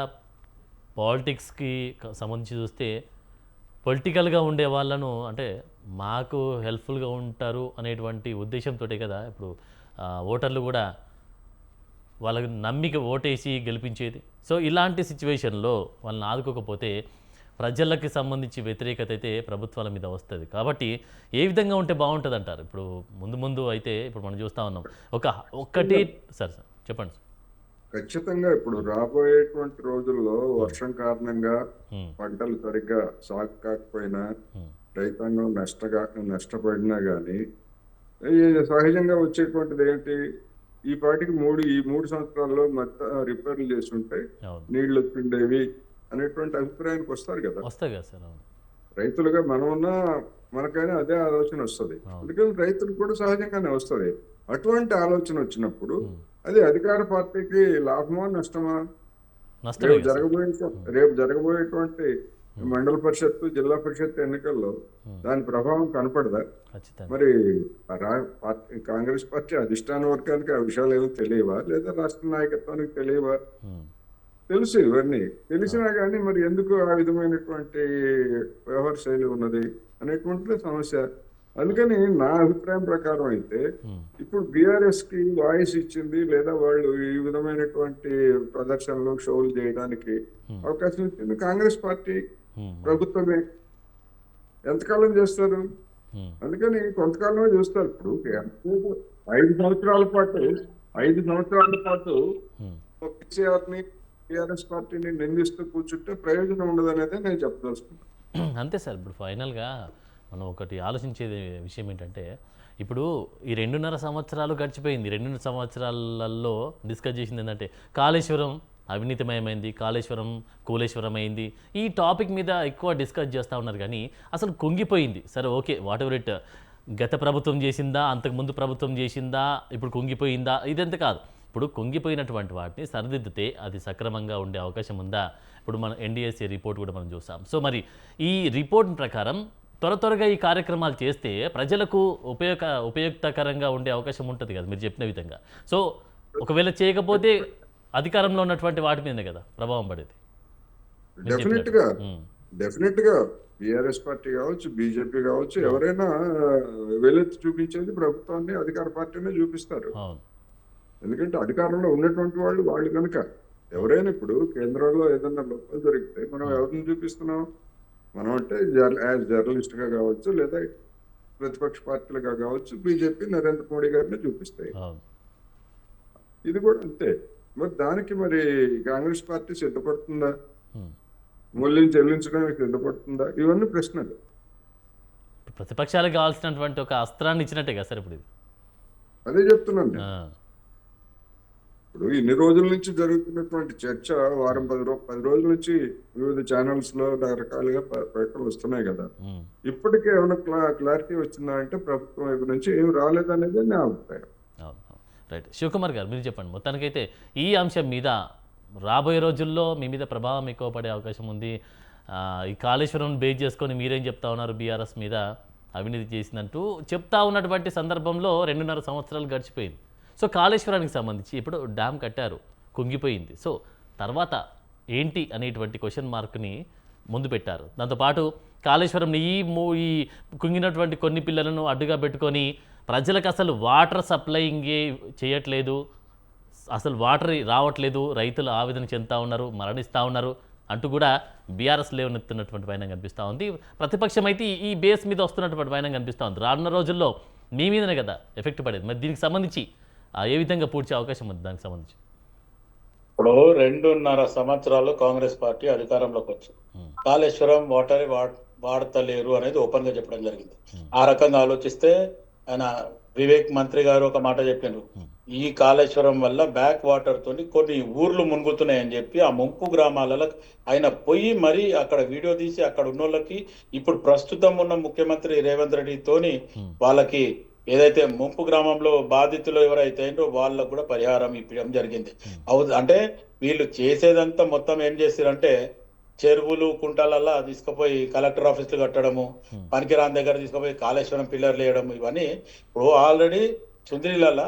పాలిటిక్స్కి సంబంధించి చూస్తే పొలిటికల్గా ఉండే వాళ్ళను అంటే మాకు హెల్ప్ఫుల్గా ఉంటారు అనేటువంటి ఉద్దేశంతో కదా ఇప్పుడు ఓటర్లు కూడా వాళ్ళకి నమ్మిక ఓటేసి గెలిపించేది. సో ఇలాంటి సిచ్యువేషన్లో వాళ్ళని ఆదుకోకపోతే ప్రజలకి సంబంధించి వ్యతిరేకత అయితే ప్రభుత్వాల మీద వస్తుంది. కాబట్టి ఏ విధంగా ఉంటే బాగుంటుంది అంటారు? ఇప్పుడు ముందు అయితే ఇప్పుడు మనం చూస్తూ ఉన్నాం ఒక్కటి సార్ చెప్పండి. ఖచ్చితంగా ఇప్పుడు రాబోయేటువంటి రోజుల్లో వర్షం కారణంగా పంటలు సరిగ్గా సాగు కాకపోయినా, రైతాంగం నష్టపడినా కానీ సహజంగా వచ్చేటువంటిది ఏంటి, ఈ పాటికి ఈ మూడు సంవత్సరాల్లో మొత్తం రిపేర్లు చేస్తుంటే నీళ్లు వచ్చిండేవి అనేటువంటి అభిప్రాయానికి వస్తారు కదా. వస్తాయి కదా సార్. రైతులుగా మనకైనా అదే ఆలోచన వస్తుంది. అందుకని రైతులకు కూడా సహజంగానే వస్తుంది. అటువంటి ఆలోచన వచ్చినప్పుడు అది అధికార పార్టీకి లాభమా నష్టమా? రేపు జరగబోయేటువంటి మండల పరిషత్, జిల్లా పరిషత్ ఎన్నికల్లో దాని ప్రభావం కనపడదా? మరి కాంగ్రెస్ పార్టీ అధిష్టాన వర్గానికి ఆ విషయాలు ఏమో తెలియవా, లేదా రాష్ట్ర నాయకత్వానికి తెలియవా? తెలుసు, ఇవన్నీ తెలిసినా కానీ మరి ఎందుకు ఆ విధమైనటువంటి వ్యవహార శైలి ఉన్నది అనేటువంటిది సమస్య. అందుకని నా అభిప్రాయం ప్రకారం అయితే ఇప్పుడు బీఆర్ఎస్ కి వాయిస్ ఇచ్చింది, లేదా వాళ్ళు ఈ విధమైనటువంటి ప్రదర్శనలు షోలు చేయడానికి అవకాశం ఇచ్చింది కాంగ్రెస్ పార్టీ ప్రభుత్వమే. ఎంతకాలం చేస్తారు? అందుకని కొంతకాలమే చూస్తారు. ఇప్పుడు 5 సంవత్సరాల పాటు కేసీఆర్ ని, టీఆర్ఎస్ పార్టీని నిందిస్తూ కూర్చుంటే ప్రయోజనం ఉండదు అనేది నేను చెప్పదలుచుకున్నాను. అంతే సార్. ఇప్పుడు ఫైనల్గా మనం ఒకటి ఆలోచించేది విషయం ఏంటంటే, ఇప్పుడు ఈ 2.5 సంవత్సరాలు గడిచిపోయింది. 2 సంవత్సరాలలో డిస్కస్ చేసింది ఏంటంటే కాళేశ్వరం అవినీతిమయమైంది, కాళేశ్వరం కూలేశ్వరం అయింది. ఈ టాపిక్ మీద ఎక్కువ డిస్కస్ చేస్తూ ఉన్నారు, కానీ అసలు కుంగిపోయింది. సరే ఓకే, వాట్ ఎవర్ ఇట్, గత ప్రభుత్వం చేసిందా, అంతకుముందు ప్రభుత్వం చేసిందా, ఇప్పుడు కుంగిపోయిందా, ఇదంతా కాదు. ఇప్పుడు కుంగిపోయినటువంటి వాటిని సరిదిద్దితే అది సక్రమంగా ఉండే అవకాశం ఉందా? ఇప్పుడు మన ఎన్డీఎస్ఏ రిపోర్ట్ కూడా మనం చూసాం. సో మరి ఈ రిపోర్ట్ ప్రకారం త్వరగా ఈ కార్యక్రమాలు చేస్తే ప్రజలకు ఉపయుక్తకరంగా ఉండే అవకాశం ఉంటుంది కదా మీరు చెప్పిన విధంగా. సో ఒకవేళ చేయకపోతే అధికారంలో ఉన్నటువంటి వాటి మీదే కదా ప్రభావం పడేది. డెఫినెట్ గా బీఆర్ఎస్ పార్టీ కావచ్చు, బీజేపీ కావచ్చు, ఎవరైనా వెలెత్తి చూపించేది ప్రభుత్వాన్ని, అధికార పార్టీనే చూపిస్తారు. ఎందుకంటే అధికారంలో ఉన్నటువంటి వాళ్ళు కనుక ఎవరైనా ఇప్పుడు కేంద్రంలో ఏదైనా లోపాలు జరిగితే మనం ఎవరిని చూపిస్తున్నాం? మనం అంటే యాజ్ జర్నలిస్ట్ గా కావచ్చు, లేదా ప్రతిపక్ష పార్టీలుగా కావచ్చు, బీజేపీ నరేంద్ర మోడీ గారిని చూపిస్తాయి. ఇది కూడా అంతే. మరి దానికి మరి కాంగ్రెస్ పార్టీ సిద్ధపడుతుందా? మూల్యం చెల్లించడానికి సిద్ధపడుతుందా? ఇవన్నీ ప్రశ్నలు. ప్రతిపక్షాలకు కావాల్సినటువంటి ఒక అస్త్రాన్ని ఇచ్చినట్టే కదా సార్ ఇప్పుడు ఇది. అదే చెప్తున్నాను. ఇప్పుడు ఇన్ని రోజుల నుంచి జరుగుతున్నటువంటి చర్చ, వారం 10 రోజుల నుంచి వివిధ ఛానల్స్ లో రకరకాలుగా ప్రకటనలు వస్తున్నాయి కదా. ఇప్పటికే ఏమైనా క్లారిటీ వచ్చిందా అంటే ప్రభుత్వం వైపు నుంచి ఏమి రాలేదనేది నా అభిప్రాయం. రైట్. శివకుమార్ గారు మీరు చెప్పండి, మొత్తానికైతే ఈ అంశం మీద రాబోయే రోజుల్లో మీ మీద ప్రభావం ఎక్కువ పడే అవకాశం ఉంది. ఈ కాళేశ్వరం బేస్ చేసుకొని మీరేం చెప్తా ఉన్నారు, బీఆర్ఎస్ మీద అవినీతి చేసిందంటూ చెప్తా ఉన్నటువంటి సందర్భంలో 2.5 సంవత్సరాలు గడిచిపోయింది. సో కాళేశ్వరానికి సంబంధించి ఇప్పుడు డ్యామ్ కట్టారు, కుంగిపోయింది. సో తర్వాత ఏంటి అనేటువంటి క్వశ్చన్ మార్క్ని ముందు పెట్టారు. దాంతోపాటు కాళేశ్వరం ఈ కుంగినటువంటి కొన్ని పిల్లలను అడ్డుగా పెట్టుకొని ప్రజలకు అసలు వాటర్ సప్లైంగే చేయట్లేదు, అసలు వాటర్ రావట్లేదు, రైతులు ఆవేదన చెందుతూ ఉన్నారు, మరణిస్తూ ఉన్నారు అంటూ కూడా బీఆర్ఎస్ లేవనెత్తున్నటువంటి వైనం కనిపిస్తూ ఉంది. ప్రతిపక్షం అయితే ఈ బేస్ మీద వస్తున్నటువంటి వైనం కనిపిస్తూ ఉంది. రానున్న రోజుల్లో మీ మీదనే కదా ఎఫెక్ట్ పడేది. మరి దీనికి సంబంధించి ఏ విధంగా పూడ్చే అవకాశం ఉంది దానికి సంబంధించి? ఇప్పుడు 2.5 సంవత్సరాలు కాంగ్రెస్ పార్టీ అధికారంలోకి వచ్చింది. కాళేశ్వరం వాటర్ వాడతలేరు అనేది ఓపెన్ గా చెప్పడం జరిగింది. ఆ రకంగా ఆలోచిస్తే ఆయన వివేక్ మంత్రి గారు ఒక మాట చెప్పారు, ఈ కాళేశ్వరం వల్ల బ్యాక్ వాటర్ తోని కొన్ని ఊర్లు మునుగుతున్నాయని చెప్పి ఆ ముంపు గ్రామాలలో ఆయన పోయి మరి అక్కడ వీడియో తీసి అక్కడ ఉన్న వాళ్ళకి ఇప్పుడు ప్రస్తుతం ఉన్న ముఖ్యమంత్రి రేవంత్ రెడ్డితోని వాళ్ళకి ఏదైతే ముంపు గ్రామంలో బాధితులు ఎవరైతే వాళ్ళకు కూడా పరిహారం ఇప్పడం జరిగింది. అంటే వీళ్ళు చేసేదంతా మొత్తం ఏం చేస్తారంటే చెరువులు కుంటాలల్లా తీసుకుపోయి కలెక్టర్ ఆఫీసులు కట్టడము, పనికిరాని దగ్గర తీసుకుపోయి కాళేశ్వరం పిల్లర్లు వేయడం, ఇవన్నీ ఇప్పుడు ఆల్రెడీ చుందిరిలలో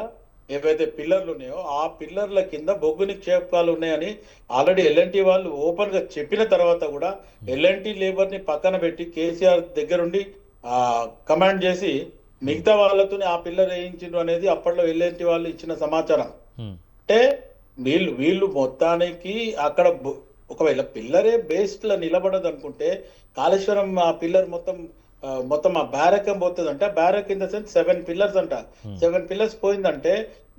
ఏవైతే పిల్లర్లు ఉన్నాయో ఆ పిల్లర్ల కింద బొగ్గు నిక్షేపాలు ఉన్నాయని ఆల్రెడీ ఎల్ఎన్టీ వాళ్ళు ఓపెన్ గా చెప్పిన తర్వాత కూడా ఎల్ఎన్టీ లేబర్ ని పక్కన పెట్టి కేసీఆర్ దగ్గరుండి కమాండ్ చేసి మిగతా వాళ్ళతో ఆ పిల్లర్ వేయించిండ్రు అనేది అప్పట్లో ఎల్ఎన్టీ వాళ్ళు ఇచ్చిన సమాచారం. అంటే వీళ్ళు మొత్తానికి అక్కడ ఒకవేళ పిల్లరే బేస్డ్ లా నిలబడదు అనుకుంటే కాళేశ్వరం ఆ పిల్లర్ మొత్తం ఆ బ్యారక్ ఏం పోతుంది అంటే, barrack in the sense 7 pillars అంట. 7 పిల్లర్స్ పోయిందంటే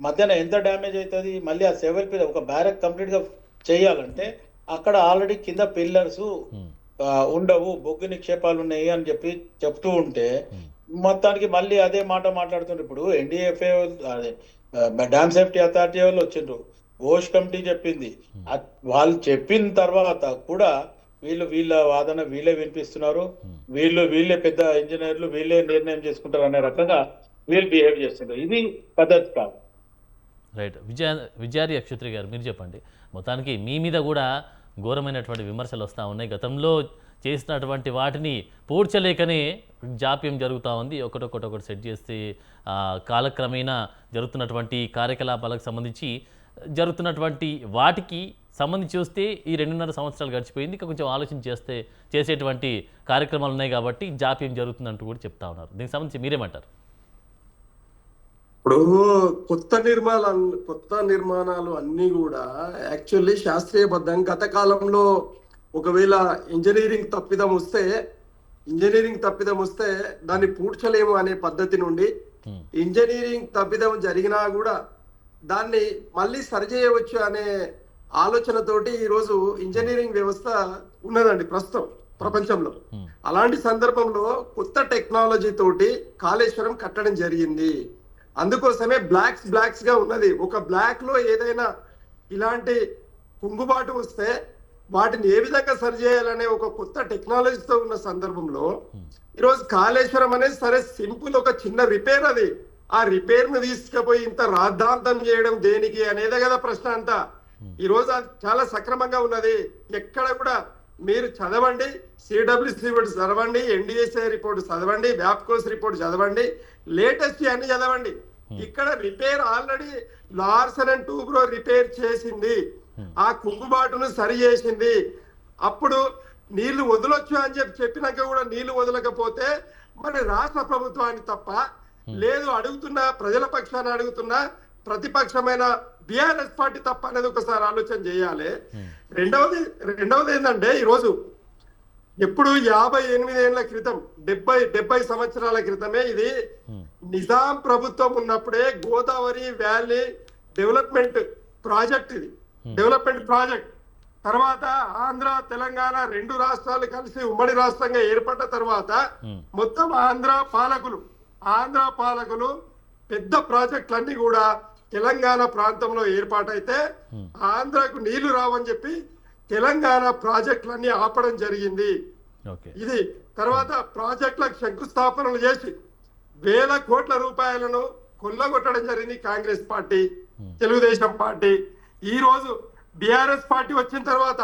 మధ్యాహ్నం ఎంత డ్యామేజ్ అవుతుంది. మళ్ళీ ఆ 7 పిల్లర్ ఒక బ్యారక్ కంప్లీట్ గా చేయాలంటే అక్కడ ఆల్రెడీ కింద పిల్లర్స్ ఉండవు, బొగ్గు నిక్షేపాలు ఉన్నాయి అని చెప్పి చెప్తూ ఉంటే మొత్తానికి మళ్ళీ అదే మాట మాట్లాడుతుండ్రు. ఇప్పుడు ఎన్డీఎఫ్ఏ డ్యామ్ సేఫ్టీ అథారిటీ వాళ్ళు వచ్చిండ్రు, ఓష్ కమిటీ చెప్పింది. వాళ్ళు చెప్పిన తర్వాత కూడా వీళ్ళ వాదన వీళ్ళే వినిపిస్తున్నారు, వీళ్ళే పెద్ద ఇంజనీర్లు, వీళ్ళే నిర్ణయం చేసుకుంటారు అనే రకంగా వీళ్ళు బిహేవ్ చేస్తున్నారు. ఇది పద్ధతి కాదు. రైట్. విజయారి అక్షత్రి గారు మీరు చెప్పండి, మొత్తానికి మీ మీద కూడా ఘోరమైనటువంటి విమర్శలు వస్తూ ఉన్నాయి. గతంలో చేసినటువంటి వాటిని పూడ్చలేకనే జాప్యం జరుగుతూ ఉంది. ఒకటొకటి సెట్ చేస్తే కాలక్రమేణా జరుగుతున్నటువంటి కార్యకలాపాలకు సంబంధించి జరుగుతున్నటువంటి వాటికి సంబంధించి చూస్తే ఈ 2.5 సంవత్సరాలు గడిచిపోయింది. ఇంకా కొంచెం ఆలోచన చేసేటువంటి కార్యక్రమాలు ఉన్నాయి కాబట్టి జాప్యం జరుగుతుందంటూ కూడా చెప్తా ఉన్నారు. దీనికి సంబంధించి మీరేమంటారు? ఇప్పుడు కొత్త నిర్మాణాలు అన్నీ కూడా యాక్చువల్లీ శాస్త్రీయబద్ధం. గత కాలంలో ఒకవేళ ఇంజనీరింగ్ తప్పిదం వస్తే దాన్ని పూడ్చలేము అనే పద్ధతి నుండి ఇంజనీరింగ్ తప్పిదం జరిగినా కూడా దాన్ని మళ్ళీ సరిచేయవచ్చు అనే ఆలోచనతోటి ఈరోజు ఇంజనీరింగ్ వ్యవస్థ ఉన్నదండి ప్రస్తుతం ప్రపంచంలో. అలాంటి సందర్భంలో కొత్త టెక్నాలజీ తోటి కాళేశ్వరం కట్టడం జరిగింది. అందుకోసమే బ్లాక్స్ గా ఉన్నది. ఒక బ్లాక్ లో ఏదైనా ఇలాంటి కుంగుబాటు వస్తే వాటిని ఏ విధంగా సరిచేయాలనే ఒక కొత్త టెక్నాలజీతో ఉన్న సందర్భంలో ఈరోజు కాళేశ్వరం అనేది సరే సింపుల్ ఒక చిన్న రిపేర్, అది ఆ రిపేర్ ను తీసుకుపోయి ఇంత రాద్ధాంతం చేయడం దేనికి అనేదే కదా ప్రశ్న అంతా. ఈ రోజు చాలా సక్రమంగా ఉన్నది. ఎక్కడ కూడా మీరు చదవండి, సిడబ్ల్యూసి రిపోర్ట్ చదవండి, ఎన్డీఎస్ఏ రిపోర్ట్ చదవండి, వ్యాప్కోస్ రిపోర్ట్ చదవండి, లేటెస్ట్ అన్ని చదవండి. ఇక్కడ repair already Larson and Toubro repair చేసింది, ఆ కుంగుబాటును సరి చేసింది. అప్పుడు నీళ్లు వదలొచ్చు అని చెప్పినాక కూడా నీళ్లు వదలకపోతే మరి రాష్ట్ర ప్రభుత్వాన్ని తప్ప లేదు, అడుగుతున్నా ప్రజల పక్షాన్ని అడుగుతున్నా ప్రతిపక్షమైన బీఆర్ఎస్ పార్టీ తప్ప అనేది ఒకసారి ఆలోచన చేయాలి. రెండవది ఏంటంటే ఈరోజు ఎప్పుడు 58 ఏళ్ల క్రితం 70 సంవత్సరాల క్రితమే ఇది నిజాం ప్రభుత్వం ఉన్నప్పుడే గోదావరి వ్యాలీ డెవలప్మెంట్ ప్రాజెక్ట్, ఇది డెవలప్మెంట్ ప్రాజెక్ట్. తర్వాత ఆంధ్ర తెలంగాణ 2 రాష్ట్రాలు కలిసి ఉమ్మడి రాష్ట్రంగా ఏర్పడ్డ తర్వాత మొత్తం ఆంధ్ర పాలకులు పెద్ద ప్రాజెక్టులన్నీ కూడా తెలంగాణ ప్రాంతంలో ఏర్పాటైతే ఆంధ్రకు నీళ్లు రావని చెప్పి తెలంగాణ ప్రాజెక్టులన్నీ ఆపడం జరిగింది. ఇది తర్వాత ప్రాజెక్టులకు శంకుస్థాపనలు చేసి వేల కోట్ల రూపాయలను కొల్లగొట్టడం జరిగింది కాంగ్రెస్ పార్టీ, తెలుగుదేశం పార్టీ. ఈ రోజు బీఆర్ఎస్ పార్టీ వచ్చిన తర్వాత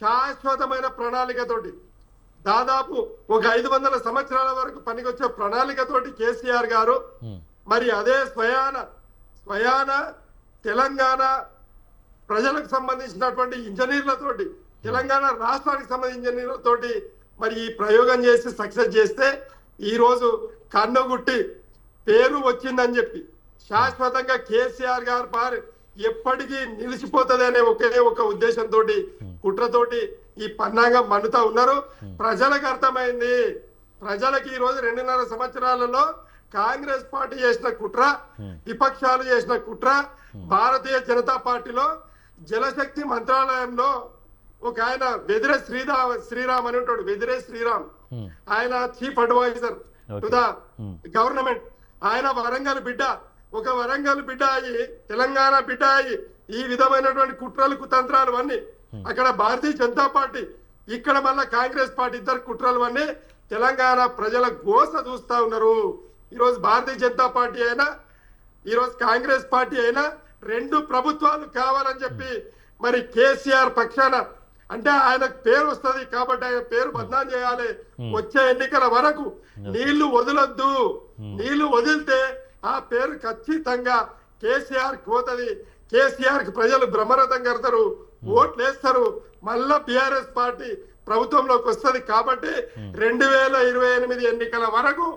శాశ్వతమైన ప్రణాళికతోటి దాదాపు ఒక 500 సంవత్సరాల వరకు పనికొచ్చే ప్రణాళికతోటి కేసీఆర్ గారు మరి అదే స్వయాన తెలంగాణ ప్రజలకు సంబంధించినటువంటి ఇంజనీర్లతోటి, తెలంగాణ రాష్ట్రానికి సంబంధించిన ఇంజనీర్లతోటి మరి ఈ ప్రయోగం చేసి సక్సెస్ చేస్తే ఈ రోజు కన్నుగుట్టి పేరు వచ్చిందని చెప్పి శాశ్వతంగా కేసీఆర్ గారు పారు ఎప్పటికీ నిలిచిపోతుంది అనే ఒకే ఒక ఉద్దేశంతో కుట్రతోటి ఈ పన్నాగం మన్నుతా ఉన్నారు. ప్రజలకు అర్థమైంది. ప్రజలకు ఈ రోజు 2.5 సంవత్సరాలలో కాంగ్రెస్ పార్టీ చేసిన కుట్ర, విపక్షాలు చేసిన కుట్ర, భారతీయ జనతా పార్టీలో జలశక్తి మంత్రాలయంలో ఒక ఆయన వెదిరే శ్రీరామ్ అని ఉంటాడు. వెదిరే శ్రీరామ్ ఆయన chief adviser to the government. ఆయన వరంగల్ బిడ్డ, ఒక వరంగల్ బిడ్డ అయ్యి తెలంగాణ బిడ్డ అయ్యి ఈ విధమైనటువంటి కుట్రలు కుతంత్రాలు అన్ని అక్కడ భారతీయ జనతా పార్టీ, ఇక్కడ మళ్ళా కాంగ్రెస్ పార్టీ, ఇద్దరు కుట్రలు అన్ని తెలంగాణ ప్రజల గోస చూస్తా ఉన్నారు. ఈరోజు భారతీయ జనతా పార్టీ అయినా ఈరోజు కాంగ్రెస్ పార్టీ అయినా 2 ప్రభుత్వాలు కావాలని చెప్పి మరి కేసీఆర్ పక్షాన అంటే ఆయనకు పేరు వస్తుంది కాబట్టి ఆయన పేరు బదనాం చేయాలి. వచ్చే ఎన్నికల వరకు నీళ్లు వదలొద్దు. నీళ్లు వదిలితే ఆ పేరు ఖచ్చితంగా కేసీఆర్ కి పోతుంది. కేసీఆర్ కి ప్రజలు బ్రహ్మరథం కడతారు, ఓట్లు వేస్తారు, మళ్ళా బీఆర్ఎస్ పార్టీ ప్రభుత్వంలోకి వస్తుంది. కాబట్టి 2028 ఎన్నికల వరకు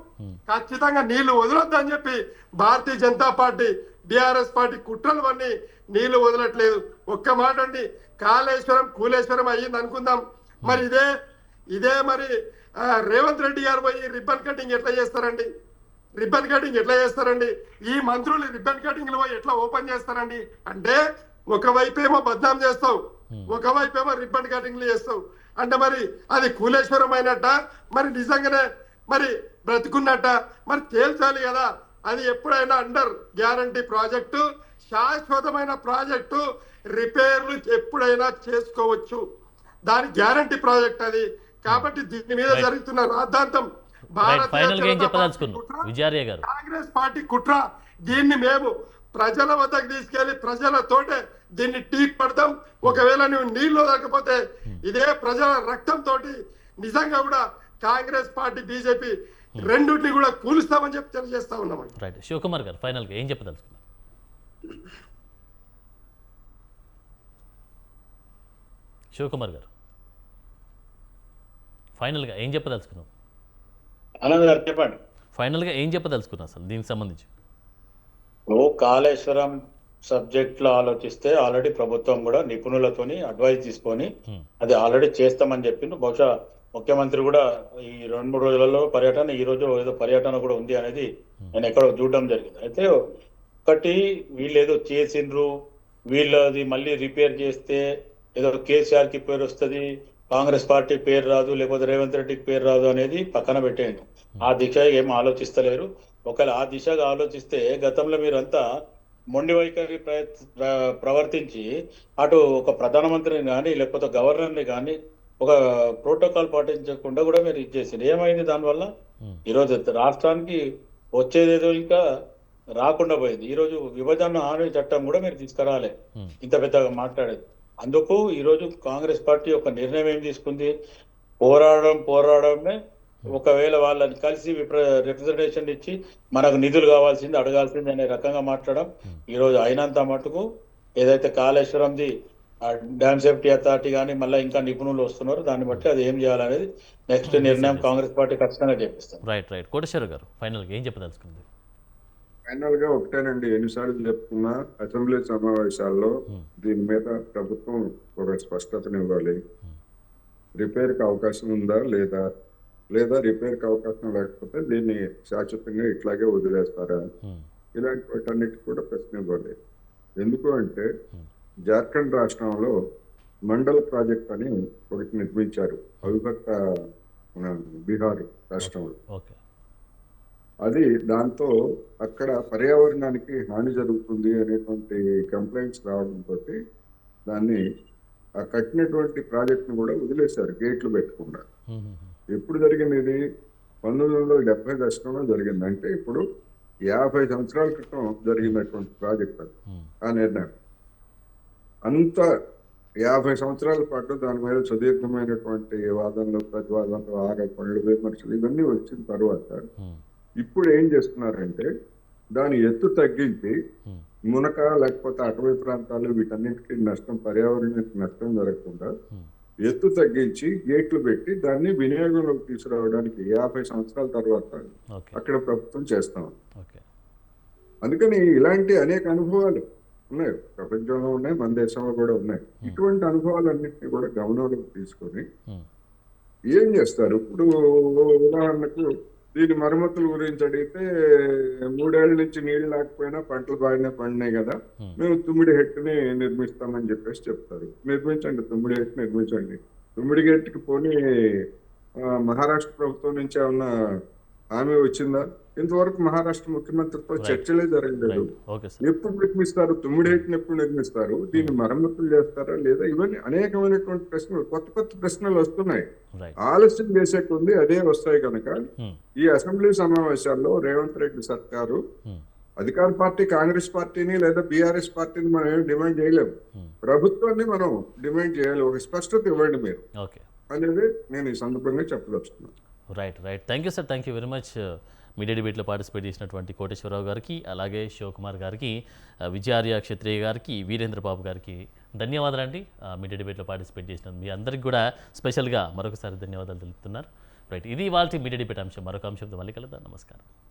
ఖచ్చితంగా నీళ్లు వదలొద్దని చెప్పి Bharatiya Janata party, BRS party కుట్రలు అన్ని నీళ్లు వదలట్లేదు. ఒక్క మాట అండి, కాళేశ్వరం కూలేశ్వరం అయ్యింది అనుకుందాం, మరి ఇదే మరి రేవంత్ రెడ్డి గారు పోయి రిబ్బన్ కటింగ్ ఎట్లా చేస్తారండి? రిబ్బన్ కటింగ్ ఎట్లా చేస్తారండి? ఈ మంత్రులు రిబ్బన్ కటింగ్ లో ఎట్లా ఓపెన్ చేస్తారండి? అంటే ఒకవైపు ఏమో బద్నాం చేస్తావు, ఒకవైపు ఏమో రిబ్బన్ కటింగ్లు చేస్తావు. అంటే మరి అది కూలేశ్వరం అయినట్ట, మరి నిజంగానే మరి బ్రతుకున్నట్ట? మరి తేల్చాలి కదా. అది ఎప్పుడైనా అండర్ గ్యారంటీ ప్రాజెక్టు, శాశ్వతమైన ప్రాజెక్టు, రిపేర్లు ఎప్పుడైనా చేసుకోవచ్చు, దాని గ్యారంటీ ప్రాజెక్ట్ అది. కాబట్టి దీని మీద జరుగుతున్న రాద్ధాంతం కాంగ్రెస్ పార్టీ కుట్ర, దీన్ని మేము ప్రజల వద్దకు తీసుకెళ్లి ప్రజలతోటే దీన్ని టీక్ పడతాం. ఒకవేళ నువ్వు నీళ్లు వదలకపోతే ఇదే ప్రజల రక్తంతో నిజంగా కూడా కాంగ్రెస్ పార్టీ, బీజేపీ రెండింటిని కూడా కూలుస్తామని చెప్పి తెలియజేస్తా ఉన్నామండి. రైట్, శివకుమార్ గారు ఫైనల్ గా ఏం చెప్పదలుచుకున్నారు? శివకుమార్ గారు ఫైనల్ గా ఏం చెప్పదలుచుకున్నారు? ఆనంద్ గారు చెప్పండి. ఫైనల్ గా ఏం చెప్పదలుచుకున్నారు అసలు దీనికి సంబంధించి? కాళేశ్వరం సబ్జెక్ట్ లో ఆలోచిస్తే ఆల్రెడీ ప్రభుత్వం కూడా నిపుణులతోని అడ్వైజ్ తీసుకొని అది ఆల్రెడీ చేస్తామని చెప్పిండు. బహుశా ముఖ్యమంత్రి కూడా ఈ 2-3 రోజులలో పర్యటన, ఈ రోజు ఏదో పర్యటన కూడా ఉంది అనేది నేను ఎక్కడో చూడడం జరిగింది. అయితే ఒకటి, వీళ్ళు ఏదో చేసిండ్రు, వీళ్ళది మళ్ళీ రిపేర్ చేస్తే ఏదో కేసీఆర్ కి పేరు వస్తుంది, కాంగ్రెస్ పార్టీ పేరు రాదు, లేకపోతే రేవంత్ రెడ్డికి పేరు రాదు అనేది పక్కన పెట్టేయండి. ఆ దిశ ఏం ఆలోచిస్తలేరు. ఒకవేళ ఆ దిశగా ఆలోచిస్తే గతంలో మీరంతా మొండి వైఖరి ప్రవర్తించి అటు ఒక ప్రధానమంత్రిని కానీ లేకపోతే గవర్నర్ని కానీ ఒక ప్రోటోకాల్ పాటించకుండా కూడా మీరు ఇచ్చేసింది. ఏమైంది దానివల్ల? ఈరోజు రాష్ట్రానికి వచ్చేదేదో ఇంకా రాకుండా పోయింది. ఈరోజు విభజన హామీ చట్టం కూడా మీరు తీసుకురాలే, ఇంత పెద్దగా మాట్లాడేది. అందుకు ఈరోజు కాంగ్రెస్ పార్టీ ఒక నిర్ణయం ఏం తీసుకుంది? పోరాడమే. ఒకవేళ వాళ్ళని కలిసి రిప్రజెంటేషన్ ఇచ్చి మనకు నిధులు కావాల్సింది, అడగాల్సింది అనే రకంగా మాట్లాడడం. ఈరోజు అయినంత మటుకు ఏదైతే కాళేశ్వరంది డ్యామ్ సేఫ్టీ అథారిటీ కానీ మళ్ళీ ఇంకా నిపుణులు వస్తున్నారు, దాన్ని బట్టి అది ఏం చేయాలనేది నెక్స్ట్ నిర్ణయం కాంగ్రెస్ పార్టీ ఖచ్చితంగా చేపిస్తారు. రైట్ కోటేశ్వర గారు ఫైనల్ గా ఏం చెప్పదలుచుకుంది? ఫైనల్ గా ఒకటేనండి, ఎన్నిసార్లు చెప్తున్నా అసెంబ్లీ సమావేశాల్లో దీని మీద ప్రభుత్వం ఒక స్పష్టతనివ్వాలి. రిపేర్ కి అవకాశం ఉందా లేదా రిపేర్ కి అవకాశం లేకపోతే దీన్ని శాశ్వతంగా ఇట్లాగే వదిలేస్తారా? ఇలాంటి వాటన్నిటి కూడా ప్రశ్న ఇవ్వాలి. ఎందుకు అంటే జార్ఖండ్ రాష్ట్రంలో మండల్ ప్రాజెక్ట్ అని ఒకటి నిర్మించారు, అవిభక్త బీహార్ రాష్ట్రంలో. అది దాంతో అక్కడ పర్యావరణానికి హాని జరుగుతుంది అనేటువంటి కంప్లైంట్స్ రావడంతో దాన్ని ఆ కట్టినటువంటి ప్రాజెక్ట్ను కూడా వదిలేశారు, గేట్లు పెట్టకుండా. ఎప్పుడు జరిగింది ఇది? 1970 దశకంలో జరిగింది. అంటే ఇప్పుడు 50 సంవత్సరాల క్రితం జరిగినటువంటి ప్రాజెక్ట్ అది ఆ నిర్ణయం. అంత 50 సంవత్సరాల పాటు దాని మీద సుదీర్ఘమైనటువంటి వాదనలు, ప్రతివాదనలు, ఆరోపణలు, విమర్శలు ఇవన్నీ వచ్చిన తర్వాత ఇప్పుడు ఏం చేస్తున్నారంటే దాని ఎత్తు తగ్గించి మునక లేకపోతే అటవీ ప్రాంతాలు వీటన్నిటికీ నష్టం, పర్యావరణానికి నష్టం జరగకుండా ఎత్తు తగ్గించి గేట్లు పెట్టి దాన్ని వినియోగంలోకి తీసుకురావడానికి 50 సంవత్సరాల తర్వాత ఓకే అక్కడ ప్రభుత్వం చేస్తాం. ఓకే అందుకని ఇలాంటి అనేక అనుభవాలు ఉన్నాయి, ప్రపంచంలో ఉన్నాయి, మన దేశంలో కూడా ఉన్నాయి. ఇటువంటి అనుభవాలన్నింటినీ కూడా గమనంలోకి తీసుకొని ఏం చేస్తారు? ఇప్పుడు ఉదాహరణకు దీని మరమ్మతుల గురించి అడిగితే 3 ఏళ్ల నుంచి నీళ్లు లేకపోయినా పంటలు బాగానే పండినాయి కదా, మేము తుమ్మిడి హెట్టుని నిర్మిస్తామని చెప్పేసి చెప్తారు. నిర్మించండి, తుమ్మిడి హెట్టు నిర్మించండి. తుమ్మిడి హెట్టుకి పోనీ మహారాష్ట్ర ప్రభుత్వం నుంచి ఏమన్నా హామీ వచ్చిందా? ఇంతవరకు మహారాష్ట్ర ముఖ్యమంత్రితో చర్చలే జరగలేదు. Okay sir. ఎప్పుడు నిర్మిస్తారు? తుమ్మిడి హెట్టుని ఎప్పుడు నిర్మిస్తారు? దీన్ని మరమ్మతులు చేస్తారా లేదా? ఇవన్నీ అనేకమైనటువంటి ప్రశ్నలు, కొత్త కొత్త ప్రశ్నలు వస్తున్నాయి. రైట్. ఆలస్యం చేసే కొద్ది అదే వస్తాయి కనుక ఈ అసెంబ్లీ సమావేశాల్లో రేవంత్ రెడ్డి సర్కారు అధికార పార్టీ కాంగ్రెస్ పార్టీని లేదా బీఆర్ఎస్ పార్టీని మనం ఏమి డిమాండ్ చేయలేము, ప్రభుత్వాన్ని మనం డిమాండ్ చేయాలి. ఒక స్పష్టత ఇవ్వండి మీరు ఓకే అనేది నేను ఈ సందర్భంగా చెప్పదలుచుకున్నాను. Right right thank you sir, thank you very much. Media డిబేట్లో పార్టిసిపేట్ చేసినటువంటి కోటేశ్వరరావు గారికి, అలాగే శివకుమార్ గారికి, విజయార్య క్షత్రియ గారికి, వీరేంద్ర బాబు గారికి ధన్యవాదాలండి. మీడియా డిబేట్లో పార్టిసిపేట్ చేసినందుకు మీ అందరికీ కూడా స్పెషల్గా మరొకసారి ధన్యవాదాలు తెలుపుతున్నారు. రైట్, ఇది ఇవాల్టి మీడియా డిబేట్ అంశం. మరొక అంశంతో మళ్ళీ కలుద్దాం. నమస్కారం.